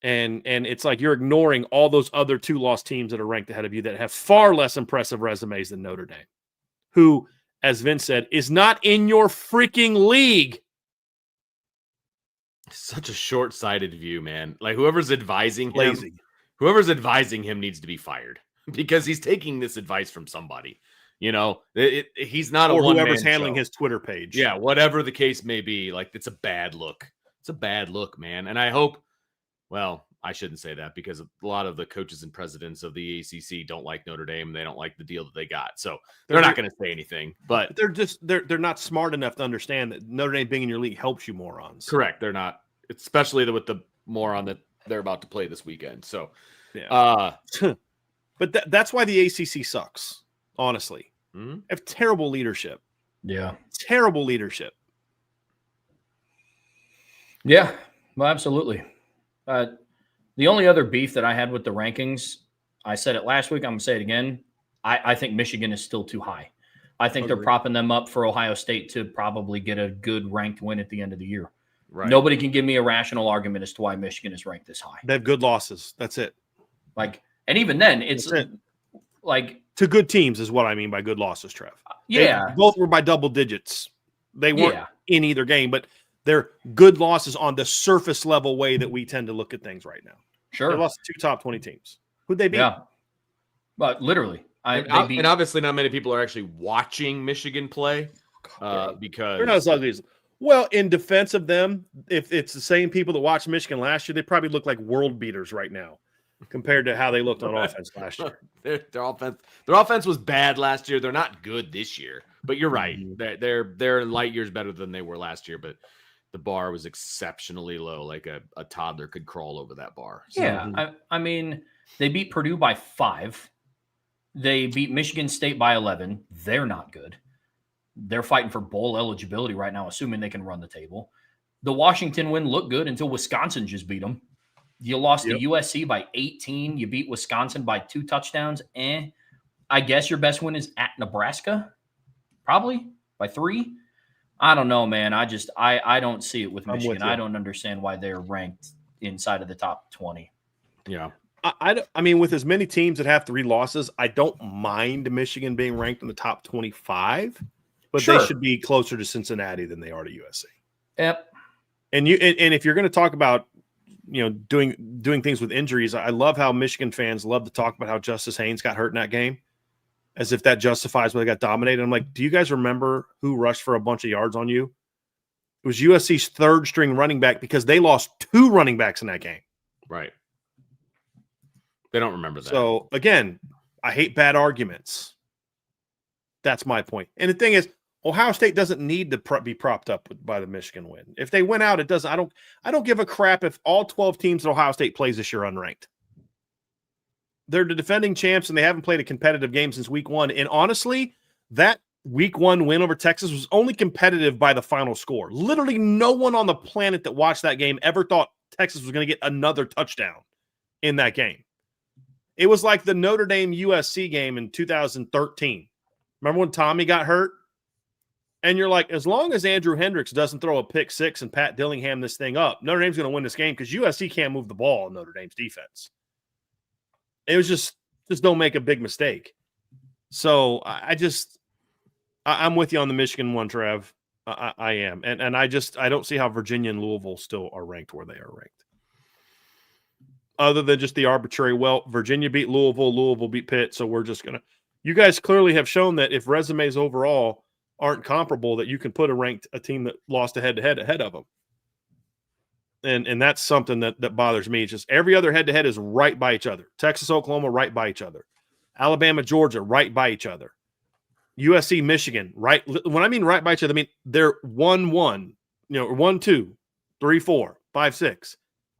And it's like you're ignoring all those other 2-loss teams that are ranked ahead of you that have far less impressive resumes than Notre Dame, who, as Vince said, is not in your freaking league. Such a short-sighted view, man. Like, whoever's advising him needs to be fired because he's taking this advice from somebody. He's not or a one-man whoever's handling show. His Twitter page. Yeah, whatever the case may be, like, it's a bad look. It's a bad look, man. And I hope, well, I shouldn't say that because a lot of the coaches and presidents of the ACC don't like Notre Dame. They don't like the deal that they got. So they're not going to say anything. But they're not smart enough to understand that Notre Dame being in your league helps you morons. Correct. They're not, especially with the moron that they're about to play this weekend. So, yeah. But that's why the ACC sucks, honestly. Mm-hmm. They have terrible leadership. Yeah. Terrible leadership. Yeah, well, absolutely. The only other beef that I had with the rankings, I said it last week, I'm going to say it again. I think Michigan is still too high. I think they're propping them up for Ohio State to probably get a good ranked win at the end of the year. Right. Nobody can give me a rational argument as to why Michigan is ranked this high. They have good losses. That's it. And even then, it's like to good teams is what I mean by good losses, Trev. Yeah. Both were by double digits. They weren't in either game, but they're good losses on the surface level way that we tend to look at things right now. Sure. They lost 2 top 20 teams. Who'd they beat? Yeah. But literally. And obviously not many people are actually watching Michigan play because they're not as ugly as well, in defense of them, if it's the same people that watched Michigan last year, they probably look like world beaters right now compared to how they looked on offense last year. Their offense was bad last year. They're not good this year. But you're right. Mm-hmm. They're light years better than they were last year, but the bar was exceptionally low, like a toddler could crawl over that bar. So, yeah, I mean, they beat Purdue by 5. They beat Michigan State by 11. They're not good. They're fighting for bowl eligibility right now, assuming they can run the table. The Washington win looked good until Wisconsin just beat them. You lost to USC by 18. You beat Wisconsin by 2 touchdowns. I guess your best win is at Nebraska, probably by 3. I don't know, man. I don't see it with I'm with Michigan. you. I don't understand why they're ranked inside of the top 20. Yeah. I mean, with as many teams that have 3 losses, I don't mind Michigan being ranked in the top 25, but Sure. they should be closer to Cincinnati than they are to USC. Yep. And if you're going to talk about, doing things with injuries, I love how Michigan fans love to talk about how Justice Haynes got hurt in that game, as if that justifies why they got dominated. I'm like, do you guys remember who rushed for a bunch of yards on you? It was USC's 3rd string running back, because they lost 2 running backs in that game. Right. They don't remember that. So, again, I hate bad arguments. That's my point. And the thing is, Ohio State doesn't need to be propped up by the Michigan win. If they win out, it doesn't. I don't give a crap if all 12 teams that Ohio State plays this year are unranked. They're the defending champs, and they haven't played a competitive game since week 1. And honestly, that week 1 win over Texas was only competitive by the final score. Literally no one on the planet that watched that game ever thought Texas was going to get another touchdown in that game. It was like the Notre Dame USC game in 2013. Remember when Tommy got hurt? And you're like, as long as Andrew Hendricks doesn't throw a pick 6 and Pat Dillingham this thing up, Notre Dame's going to win this game, because USC can't move the ball in Notre Dame's defense. It was just don't make a big mistake. So I'm with you on the Michigan one, Trev. I am. And I don't see how Virginia and Louisville still are ranked where they are ranked. Other than just the arbitrary, Virginia beat Louisville beat Pitt, so we're just going to – you guys clearly have shown that if resumes overall aren't comparable, that you can put a team that lost a head-to-head ahead of them. And that's something that bothers me. It's just every other head-to-head is right by each other. Texas, Oklahoma, right by each other. Alabama, Georgia, right by each other. USC, Michigan, right. When I mean right by each other, I mean they're 1-1, 1-2, 3-4, 5-6.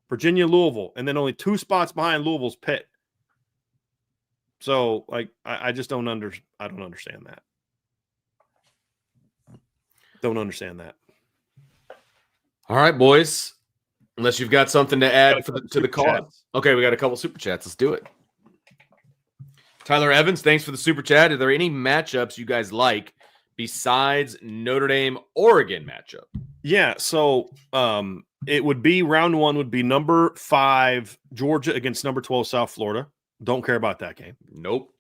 Virginia, Louisville, and then only 2 spots behind Louisville's Pitt. So, I just don't understand that. Don't understand that. All right, boys. Unless you've got something to add to the cause. Okay, we got a couple super chats. Let's do it. Tyler Evans, thanks for the super chat. Are there any matchups you guys like besides Notre Dame Oregon matchup? Yeah, so it would be round 1 would be number 5 Georgia against number 12 South Florida. Don't care about that game. Nope.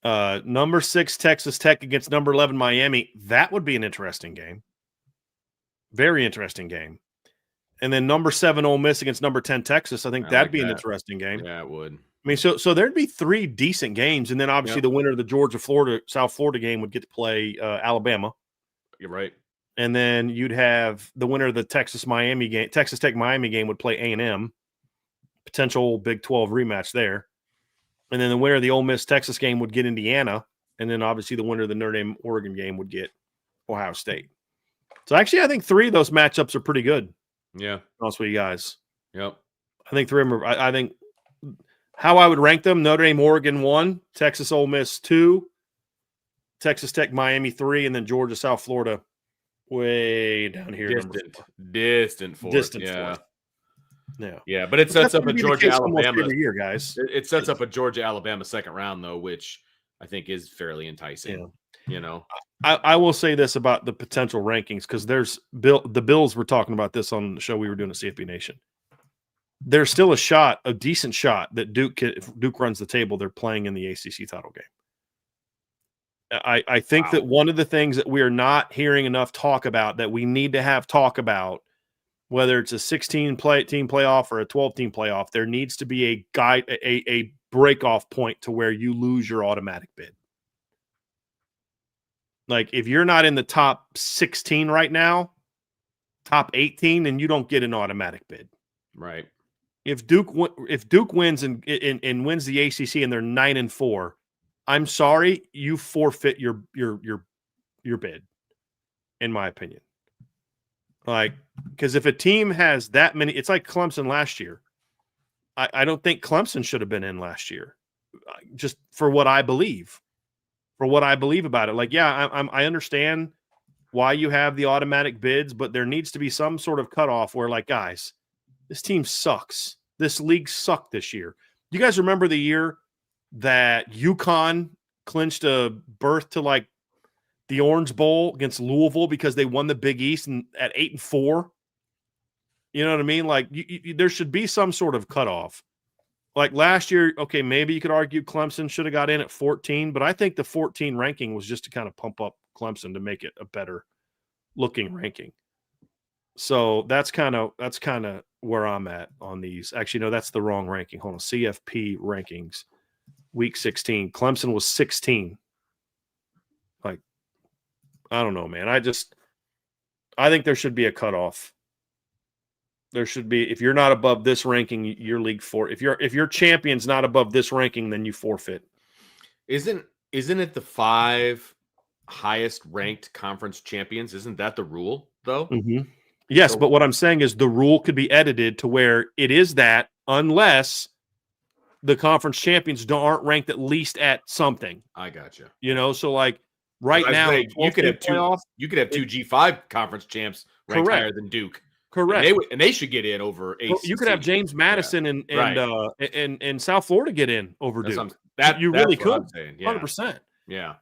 Number 6 Texas Tech against number 11 Miami. That would be an interesting game. Very interesting game. And then number 7 Ole Miss against number 10 Texas. I think that'd be an interesting game. Yeah, it would. I mean, so there'd be 3 decent games, and then obviously the winner of the Georgia-South Florida game would get to play Alabama. You're right. And then you'd have the winner of the Texas Tech Miami game would play A&M. Potential Big 12 rematch there. And then the winner of the Ole Miss Texas game would get Indiana, and then obviously the winner of the Notre Dame Oregon game would get Ohio State. So actually, I think 3 of those matchups are pretty good. Yeah, to be honest with you guys. Yep. I think 3 of them. I think how I would rank them: Notre Dame Oregon 1, Texas Ole Miss 2, Texas Tech Miami 3, and then Georgia South Florida way down here. Distant fourth. Yeah. Yeah, but it sets up a Georgia Alabama every year, guys. It sets up a Georgia Alabama second round though, which I think is fairly enticing. Yeah. I will say this about the potential rankings, because the Bills were talking about this on the show we were doing at CFB Nation. There's still a decent shot that if Duke runs the table, they're playing in the ACC title game. I think that one of the things that we are not hearing enough talk about, that we need to have talk about, whether it's a 16-team playoff or a 12-team playoff, there needs to be a break-off point to where you lose your automatic bid. Like, if you're not in the top 16 right now, top 18, then you don't get an automatic bid. Right. If Duke wins and wins the ACC and they're 9-4, I'm sorry, you forfeit your bid, in my opinion. Like, because if a team has that many, it's like Clemson last year. I don't think Clemson should have been in last year, just for what I believe. For what I believe about it. Like, yeah, I understand why you have the automatic bids, but there needs to be some sort of cutoff where, like, guys, this team sucks. This league sucked this year. You guys remember the year that UConn clinched a berth to like the Orange Bowl against Louisville because they won the Big East and at 8-4. You know what I mean? Like there should be some sort of cutoff. Like last year, okay, maybe you could argue Clemson should have got in at 14, but I think the 14 ranking was just to kind of pump up Clemson to make it a better looking ranking. So that's kind of where I'm at on these. Actually, no, that's the wrong ranking. Hold on. CFP rankings, week 16. Clemson was 16. Like, I don't know, man. I think there should be a cutoff. There should be, if you're not above this ranking, you're league four. If your champion's not above this ranking, then you forfeit. Isn't it the 5 highest ranked conference champions? Isn't that the rule though? Mm-hmm. Yes, but what I'm saying is the rule could be edited to where it is that unless the conference champions aren't ranked at least at something. I gotcha. You know, so like right now, you could have two G5 conference champs ranked higher than Duke. Correct. And they should get in over ACC. You could have James Madison and South Florida get in over Duke. You really could. 100%. Yeah.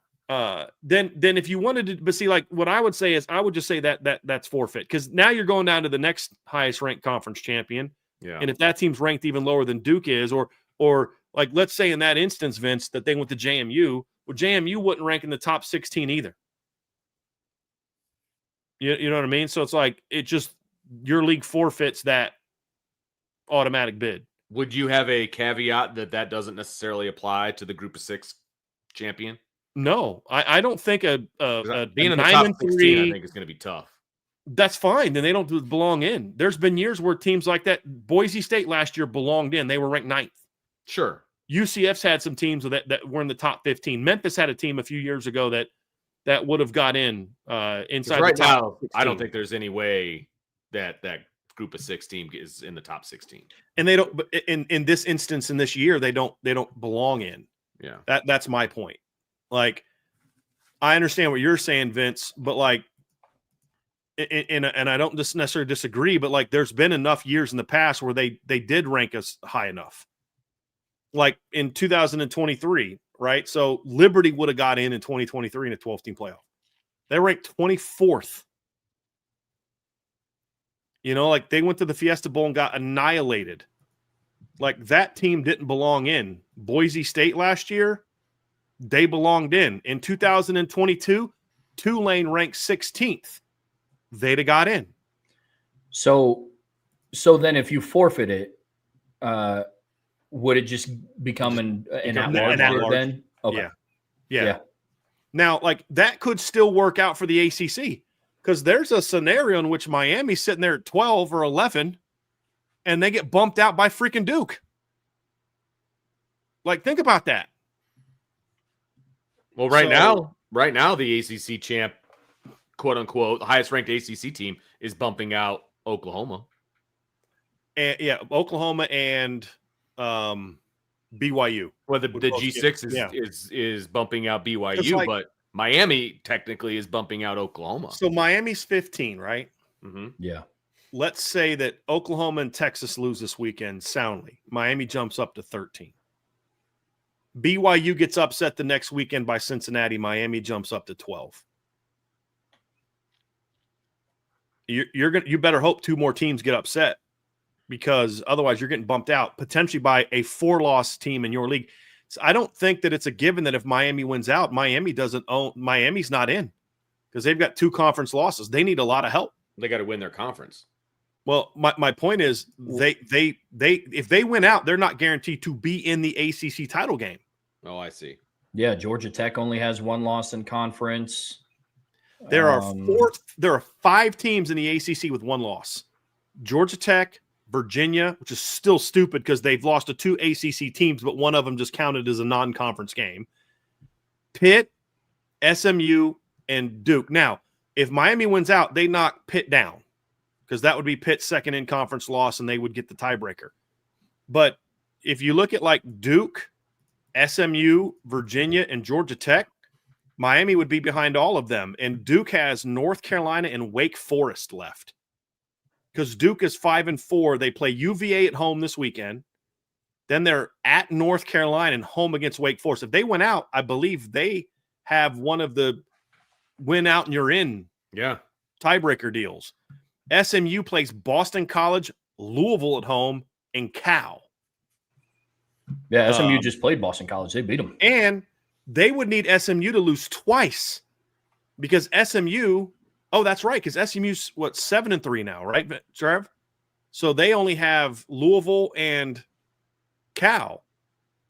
Then if you wanted to, but see, like what I would say is I would just say that's forfeit, because now you're going down to the next highest ranked conference champion. Yeah. And if that team's ranked even lower than Duke is, or like let's say in that instance, Vince, that they went to JMU, well, JMU wouldn't rank in the top 16 either. You know what I mean? So it's like your league forfeits that automatic bid. Would you have a caveat that doesn't necessarily apply to the group of 6 champion? No, I don't think being in the top 16, I think is going to be tough. That's fine. Then they don't belong in. There's been years where teams like that, Boise State last year belonged in. They were ranked 9th. Sure. UCF's had some teams that were in the top 15. Memphis had a team a few years ago that would have got in inside right the top now. 16. I don't think there's any way that group of 6 team is in the top 16. And they don't. But in this instance, in this year, they don't belong in. Yeah. That's my point. Like, I understand what you're saying, Vince, but like, and I don't just necessarily disagree, but like, there's been enough years in the past where they did rank us high enough. Like in 2023, right? So Liberty would have got in 2023 in a 12-team playoff. They ranked 24th. You know, like they went to the Fiesta Bowl and got annihilated. Like that team didn't belong in. Boise State last year, they belonged in. In 2022, Tulane ranked 16th. They'd have got in. So then if you forfeit it, would it just become an at-large then? Okay. Yeah. Now, like that could still work out for the ACC, because there's a scenario in which Miami's sitting there at 12 or 11 and they get bumped out by freaking Duke. Like, think about that. Well, right now, the ACC champ, quote unquote, the highest ranked ACC team is bumping out Oklahoma. And Oklahoma and BYU. Well, the G6 is bumping out BYU, but Miami technically is bumping out Oklahoma. So Miami's 15, right? Mm-hmm. Yeah. Let's say that Oklahoma and Texas lose this weekend soundly. Miami jumps up to 13. BYU gets upset the next weekend by Cincinnati. Miami jumps up to 12. You better hope 2 more teams get upset, because otherwise you're getting bumped out potentially by a 4-loss team in your league. So I don't think that it's a given that if Miami wins out, Miami's not in, because they've got 2 conference losses. They need a lot of help. They got to win their conference. Well, my point is they if they win out, they're not guaranteed to be in the ACC title game. Oh, I see. Yeah, Georgia Tech only has 1 loss in conference. There are 5 teams in the ACC with 1 loss. Georgia Tech, Virginia, which is still stupid because they've lost to 2 ACC teams, but one of them just counted as a non-conference game. Pitt, SMU, and Duke. Now, if Miami wins out, they knock Pitt down, because that would be Pitt's second in-conference loss, and they would get the tiebreaker. But if you look at like Duke, SMU, Virginia, and Georgia Tech, Miami would be behind all of them. And Duke has North Carolina and Wake Forest left, because Duke is 5-4. They play UVA at home this weekend. Then they're at North Carolina and home against Wake Forest. If they went out, I believe they have one of the win out and you're in tiebreaker deals. SMU plays Boston College, Louisville at home, and Cal. Yeah, SMU just played Boston College. They beat them. And they would need SMU to lose twice because SMU – oh, that's right, because SMU's, 7-3 now, right, Trev? So they only have Louisville and Cal,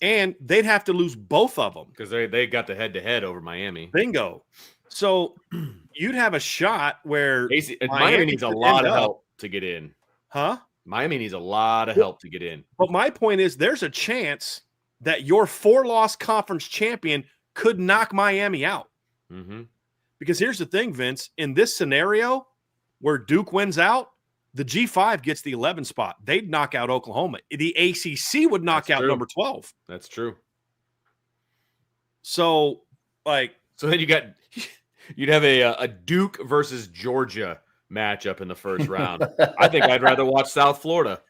and they'd have to lose both of them. Because they got the head-to-head over Miami. Bingo. So you'd have a shot where Miami needs a lot of help to get in. Huh? Miami needs a lot of help to get in. But my point is there's a chance that your 4-loss conference champion could knock Miami out. Mm-hmm. Because here's the thing, Vince. In this scenario where Duke wins out, the G5 gets the 11 spot. They'd knock out Oklahoma. The ACC would knock out number 12. That's true. So, So then you'd have a Duke versus Georgia matchup in the first round. I think I'd rather watch South Florida.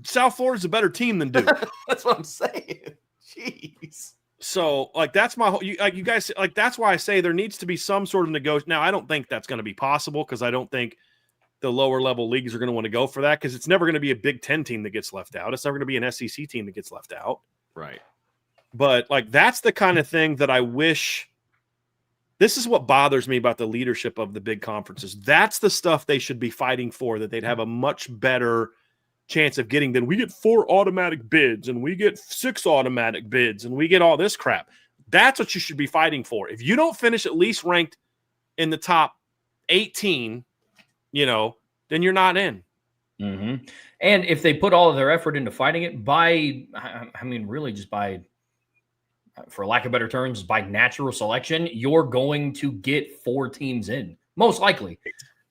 South Florida's a better team than Duke. That's what I'm saying. Jeez. So, that's my whole. You guys, that's why I say there needs to be some sort of negotiation. Now, I don't think that's going to be possible because I don't think the lower level leagues are going to want to go for that because it's never going to be a Big Ten team that gets left out. It's never going to be an SEC team that gets left out. Right. But that's the kind of thing that I wish. This is what bothers me about the leadership of the big conferences. That's the stuff they should be fighting for, that they'd have a much better chance of getting than we get 4 automatic bids and we get 6 automatic bids and we get all this crap. That's what you should be fighting for. If you don't finish at least ranked in the top 18, then you're not in. Mm-hmm. And if they put all of their effort into fighting it really just by, for lack of better terms, by natural selection, you're going to get 4 teams in, most likely.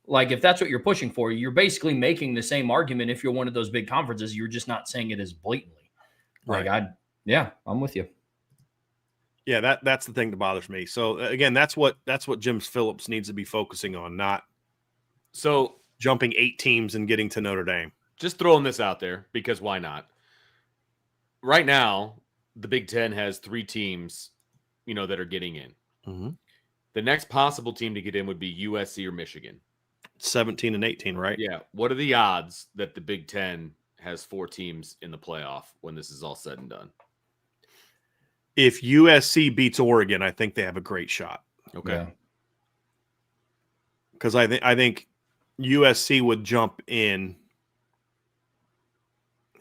If that's what you're pushing for, you're basically making the same argument if you're one of those big conferences. You're just not saying it as blatantly. Right. I'm with you. Yeah, that's the thing that bothers me. So again, that's what Jim Phillips needs to be focusing on, not jumping 8 teams and getting to Notre Dame. Just throwing this out there because why not? Right now, the Big Ten has 3 teams, that are getting in. Mm-hmm. The next possible team to get in would be USC or Michigan. 17 and 18, right? Yeah. What are the odds that the Big Ten has 4 teams in the playoff when this is all said and done? If USC beats Oregon, I think they have a great shot. Okay. Because I think USC would jump in,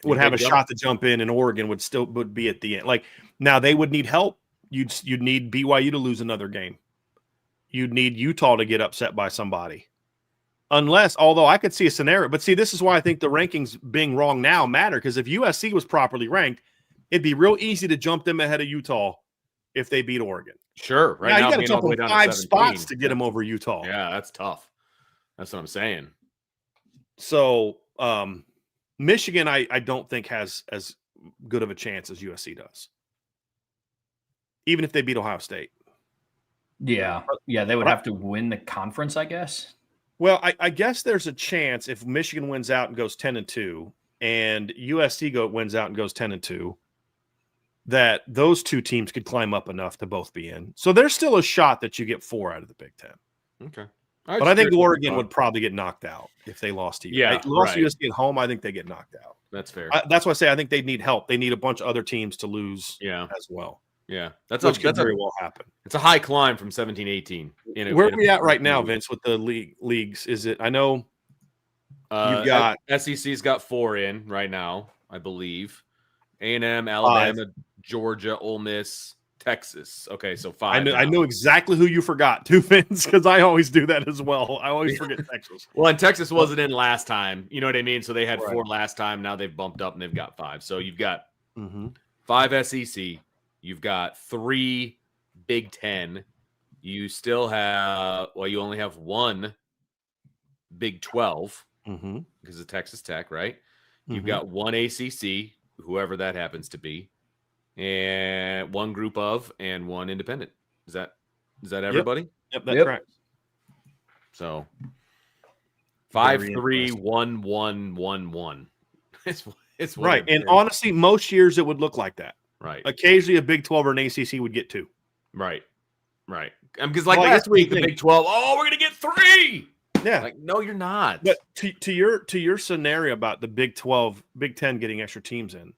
would have a shot to jump in, and Oregon would be at the end. Now they would need help. You'd need BYU to lose another game. You'd need Utah to get upset by somebody. Although I could see a scenario, but see, this is why I think the rankings being wrong now matter, because if USC was properly ranked, it'd be real easy to jump them ahead of Utah if they beat Oregon. Sure. Right now, you got to jump them 5 spots to get them over Utah. Yeah, that's tough. That's what I'm saying. So Michigan, I don't think has as good of a chance as USC does, even if they beat Ohio State. Yeah, they would have to win the conference, I guess. Well, I guess there's a chance if Michigan wins out and goes 10-2, and USC wins out and goes 10-2, that those 2 teams could climb up enough to both be in. So there's still a shot that you get 4 out of the Big Ten. Okay. But I think Oregon would probably get knocked out if they lost to USC. Yeah, lost to USC at home, I think they get knocked out. That's fair. That's why I say I think they need help. They need a bunch of other teams to lose as well. Yeah, which could very well happen. It's a high climb from 17-18. Where are we at right now, Vince, with the leagues? Is it? I know you've got SEC's got 4 in right now, I believe. A&M, Alabama, 5. Georgia, Ole Miss, Texas. Okay, so 5. I know exactly who you forgot too, Vince, because I always do that as well. I always forget Texas. Well, and Texas wasn't in last time. You know what I mean? So they had 4 last time. Now they've bumped up and they've got 5. So you've got 5 SEC. You've got 3 Big Ten. You still have, you only have 1 Big 12 because of Texas Tech, right? You've got 1 ACC, whoever that happens to be, and 1 group of, and 1 independent. Is that everybody? Yep, that's right. So 5-3-1-1-1-1. It's right. whatever. And honestly, most years it would look like that. Right. Occasionally, a Big 12 or an ACC would get 2. Right. Because like Well, last week, the thing. Big 12, we're gonna get 3. Yeah. Like, no, you're not. But to your scenario about the Big 12, Big 10 getting extra teams in,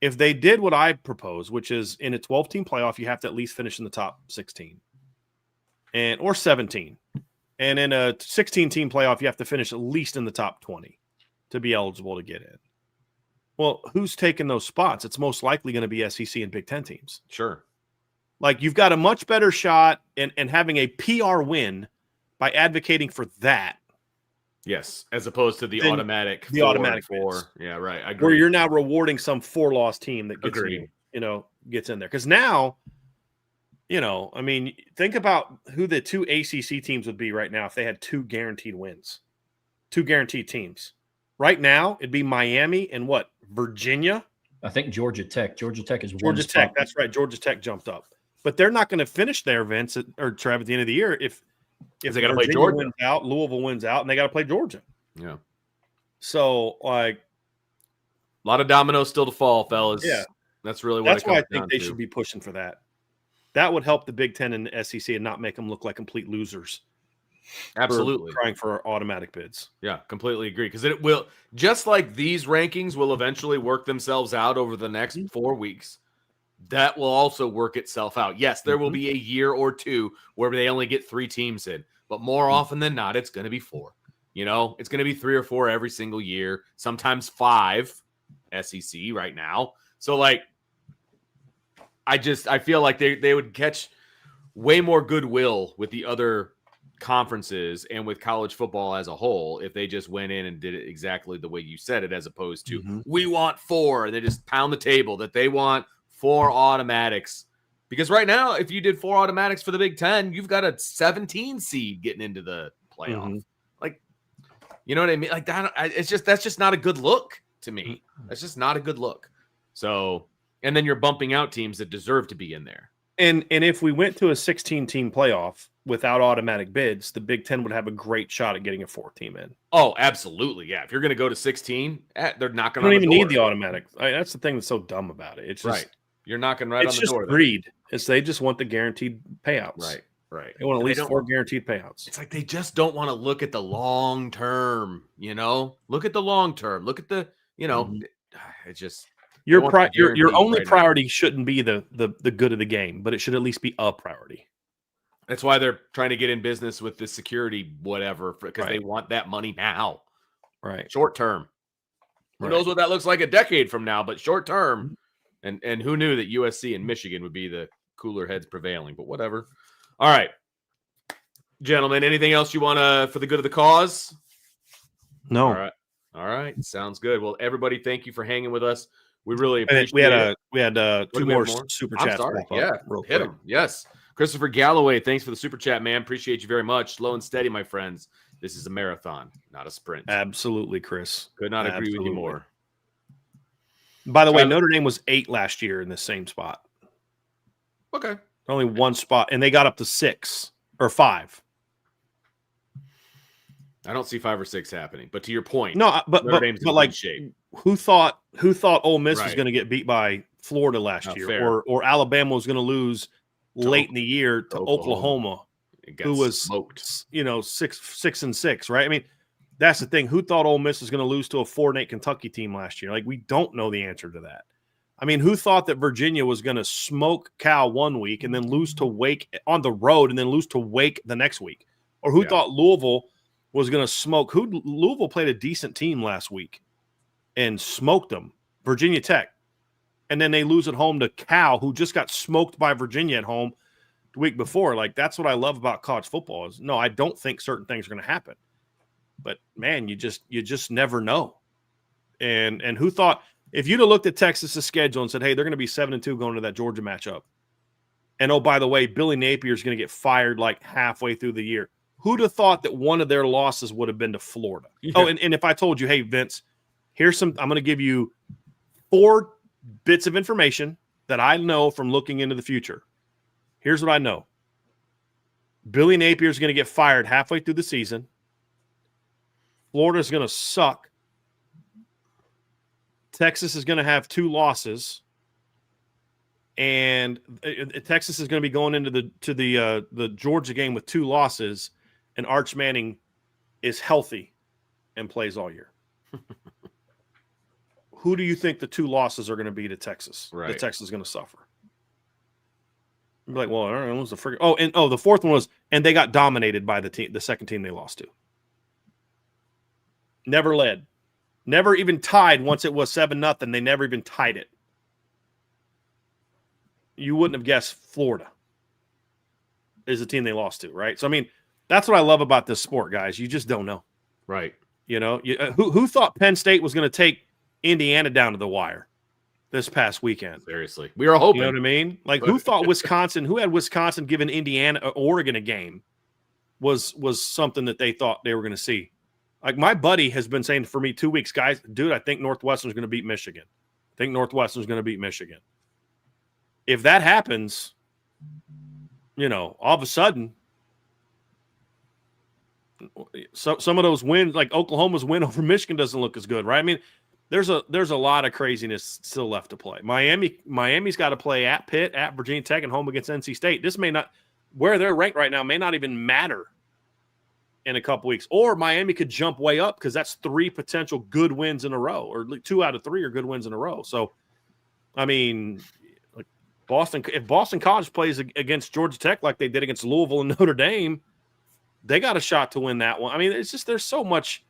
if they did what I propose, which is in a 12-team playoff, you have to at least finish in the top 16 or 17. And in a 16-team playoff, you have to finish at least in the top 20 to be eligible to get in. Well, who's taking those spots? It's most likely going to be SEC and Big 10 teams. Sure. Like, you've got a much better shot and having a PR win by advocating for that. Yes, as opposed to the automatic. The automatic 4. Yeah, right. I agree. Where you're now rewarding some 4-loss team that gets gets in there. Because now, I mean, think about who the 2 ACC teams would be right now if they had 2 guaranteed wins, 2 guaranteed teams. Right now, it'd be Miami and what? Virginia? I think Georgia Tech. Georgia Tech is Georgia Tech. That's right. Georgia Tech jumped up. But they're not going to finish their events or Trev at the end of the year if they got to play Georgia wins out, Louisville wins out, and they got to play Georgia. Yeah. So, like, a lot of dominoes still to fall, fellas. Yeah. That's really what that's it comes why I think down they to. should be pushing for that. That would help the Big Ten and the SEC and not make them look like complete losers. Absolutely. Trying for automatic bids. Yeah, completely agree. Because it will, just like these rankings will eventually work themselves out over the next 4 weeks, that will also work itself out. Yes, there will be a year or 2 where they only get 3 teams in, but more often than not, it's going to be 4. It's going to be 3 or 4 every single year, sometimes 5 SEC right now. So, like, I feel like they would catch way more goodwill with the other conferences and with college football as a whole if they just went in and did it exactly the way you said it, as opposed to we want 4. They just pound the table that they want 4 automatics. Because right now, if you did 4 automatics for the Big Ten, you've got a 17 seed getting into the playoff. Like, you know what I mean? Like, that's just not a good look to me. That's just not a good look. So, and then you're bumping out teams that deserve to be in there. And if we went to a 16-team playoff without automatic bids, the Big Ten would have a great shot at getting a 4th team in. Oh, absolutely. Yeah. If you're going to go to 16, they're not going to. You don't even need the automatic. That's the thing that's so dumb about it. It's just, right. You're knocking right on the door. It's just greed. They just want the guaranteed payouts. Right. They want at least 4 guaranteed payouts. It's like they just don't want to look at the long term, Look at the long term. Look at the, it's just. Your only priority shouldn't be the good of the game, but it should at least be a priority. That's why they're trying to get in business with the security, whatever, because they want that money now. Right. Short term. Who knows what that looks like a decade from now, but short term. And who knew that USC and Michigan would be the cooler heads prevailing, but whatever. All right. Gentlemen, anything else you want to, for the good of the cause? No. All right. Sounds good. Well, everybody, thank you for hanging with us. We really appreciate it. We had 2 more super chats. Yeah, hit them. Yes. Christopher Galloway, thanks for the super chat, man. Appreciate you very much. Slow and steady, my friends. This is a marathon, not a sprint. Absolutely, Chris. Could not agree with you more. By the way, Notre Dame was 8 last year in the same spot. Okay. Only 1 spot, and they got up to 6 or 5. I don't see 5 or 6 happening. But to your point, no, but Dame's in like, shape. Who thought Ole Miss was going to get beat by Florida last year, or Alabama was going to lose late in the year to Oklahoma, who was smoked. 6-6, right? I mean, that's the thing. Who thought Ole Miss was going to lose to a 4-8 Kentucky team last year? Like, we don't know the answer to that. I mean, who thought that Virginia was going to smoke Cal one week and then lose to Wake on the road and then lose to Wake the next week? Or who thought Louisville was going to smoke? Louisville played a decent team last week and smoked them, Virginia Tech. And then they lose at home to Cal, who just got smoked by Virginia at home the week before. Like, that's what I love about college football is, no, I don't think certain things are going to happen. But, man, you just never know. And who thought – if you'd have looked at Texas's schedule and said, hey, they're going to be 7-2 going to that Georgia matchup. And, oh, by the way, Billy Napier is going to get fired like halfway through the year. Who'd have thought that one of their losses would have been to Florida? Yeah. Oh, and if I told you, hey, Vince, I'm going to give you 4 bits of information that I know from looking into the future. Here's what I know. Billy Napier is going to get fired halfway through the season. Florida's going to suck. Texas is going to have 2 losses, and Texas is going to be going into the Georgia game with 2 losses, and Arch Manning is healthy and plays all year. Who do you think the 2 losses are going to be to Texas? Right. That Texas is going to suffer. You'd be like, well, I don't know, it was the friggin' the fourth one was, and they got dominated by the second team they lost to. Never led. Never even tied once it was 7-0. They never even tied it. You wouldn't have guessed Florida is the team they lost to, right? So, I mean, that's what I love about this sport, guys. You just don't know. Right. You know, who thought Penn State was going to take Indiana down to the wire this past weekend? Seriously. We were hoping. You know what I mean? Like, who thought who had Wisconsin giving Indiana or Oregon a game was something that they thought they were going to see? Like, my buddy has been saying for me 2 weeks, guys, dude, I think Northwestern's going to beat Michigan. I think Northwestern's going to beat Michigan. If that happens, you know, all of a sudden, some of those wins, like Oklahoma's win over Michigan, doesn't look as good, right? I mean, there's a lot of craziness still left to play. Miami's got to play at Pitt, at Virginia Tech, and home against NC State. This may not, where they're ranked right now, may not even matter in a couple weeks. Or Miami could jump way up because that's 3 potential good wins in a row, or 2 out of 3 are good wins in a row. So, I mean, like if Boston College plays against Georgia Tech like they did against Louisville and Notre Dame, they got a shot to win that one. I mean, it's just there's so much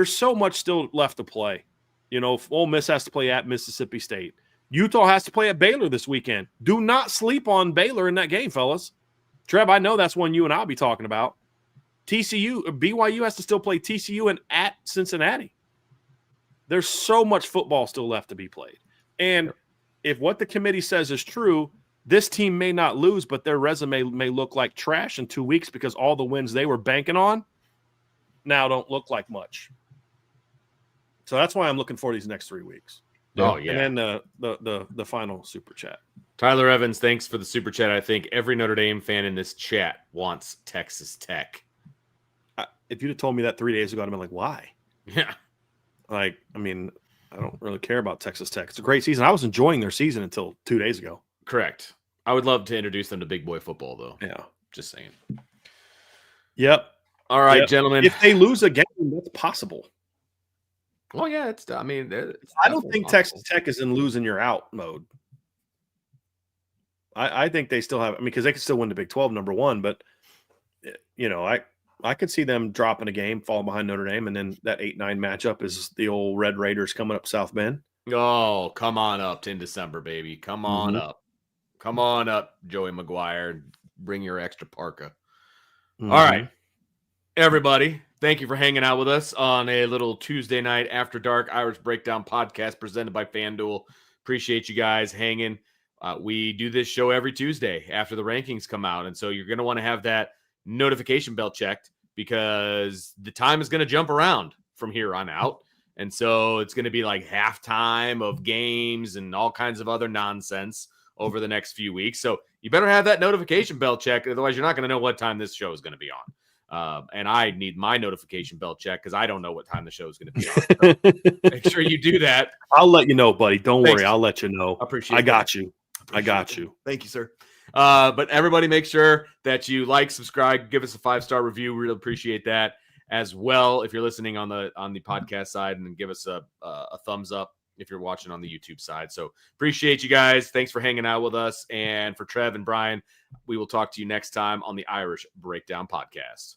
still left to play. You know, Ole Miss has to play at Mississippi State. Utah has to play at Baylor this weekend. Do not sleep on Baylor in that game, fellas. Trev, I know that's one you and I'll be talking about. BYU has to still play TCU and at Cincinnati. There's so much football still left to be played. And if what the committee says is true, this team may not lose, but their resume may look like trash in 2 weeks because all the wins they were banking on now don't look like much. So that's why I'm looking for these next 3 weeks. Oh, yeah. And then the final super chat. Tyler Evans, thanks for the super chat. I think every Notre Dame fan in this chat wants Texas Tech. If you'd have told me that 3 days ago, I'd have been like, why? Yeah. Like, I mean, I don't really care about Texas Tech. It's a great season. I was enjoying their season until 2 days ago. Correct. I would love to introduce them to big boy football, though. Yeah. Just saying. Yep. All right, gentlemen. If they lose a game, that's possible. Well, yeah, it's I don't think Texas Tech is in losing you're out mode. I think they still have, because they can still win the Big 12, number one, but, you know, I could see them dropping a game, falling behind Notre Dame, and then that 8-9 matchup is the old Red Raiders coming up South Bend. Oh, come on up in December, baby. Come on up. Come on up, Joey McGuire. Bring your extra parka. All right, everybody. Thank you for hanging out with us on a little Tuesday night after dark Irish Breakdown podcast presented by FanDuel. Appreciate you guys hanging. We do this show every Tuesday after the rankings come out. And so you're going to want to have that notification bell checked because the time is going to jump around from here on out. And so it's going to be like halftime of games and all kinds of other nonsense over the next few weeks. So you better have that notification bell checked. Otherwise, you're not going to know what time this show is going to be on. And I need my notification bell check because I don't know what time the show is going to be on. So make sure you do that. I'll let you know, buddy. Don't Thanks. worry. I'll let you know. I appreciate it. I got you. Thank you, sir. But everybody make sure that you like, subscribe, give us a 5-star review. We really appreciate that as well. If you're listening on the podcast side, and give us a thumbs up if you're watching on the YouTube side. So appreciate you guys. Thanks for hanging out with us. And for Trev and Brian, we will talk to you next time on the Irish Breakdown podcast.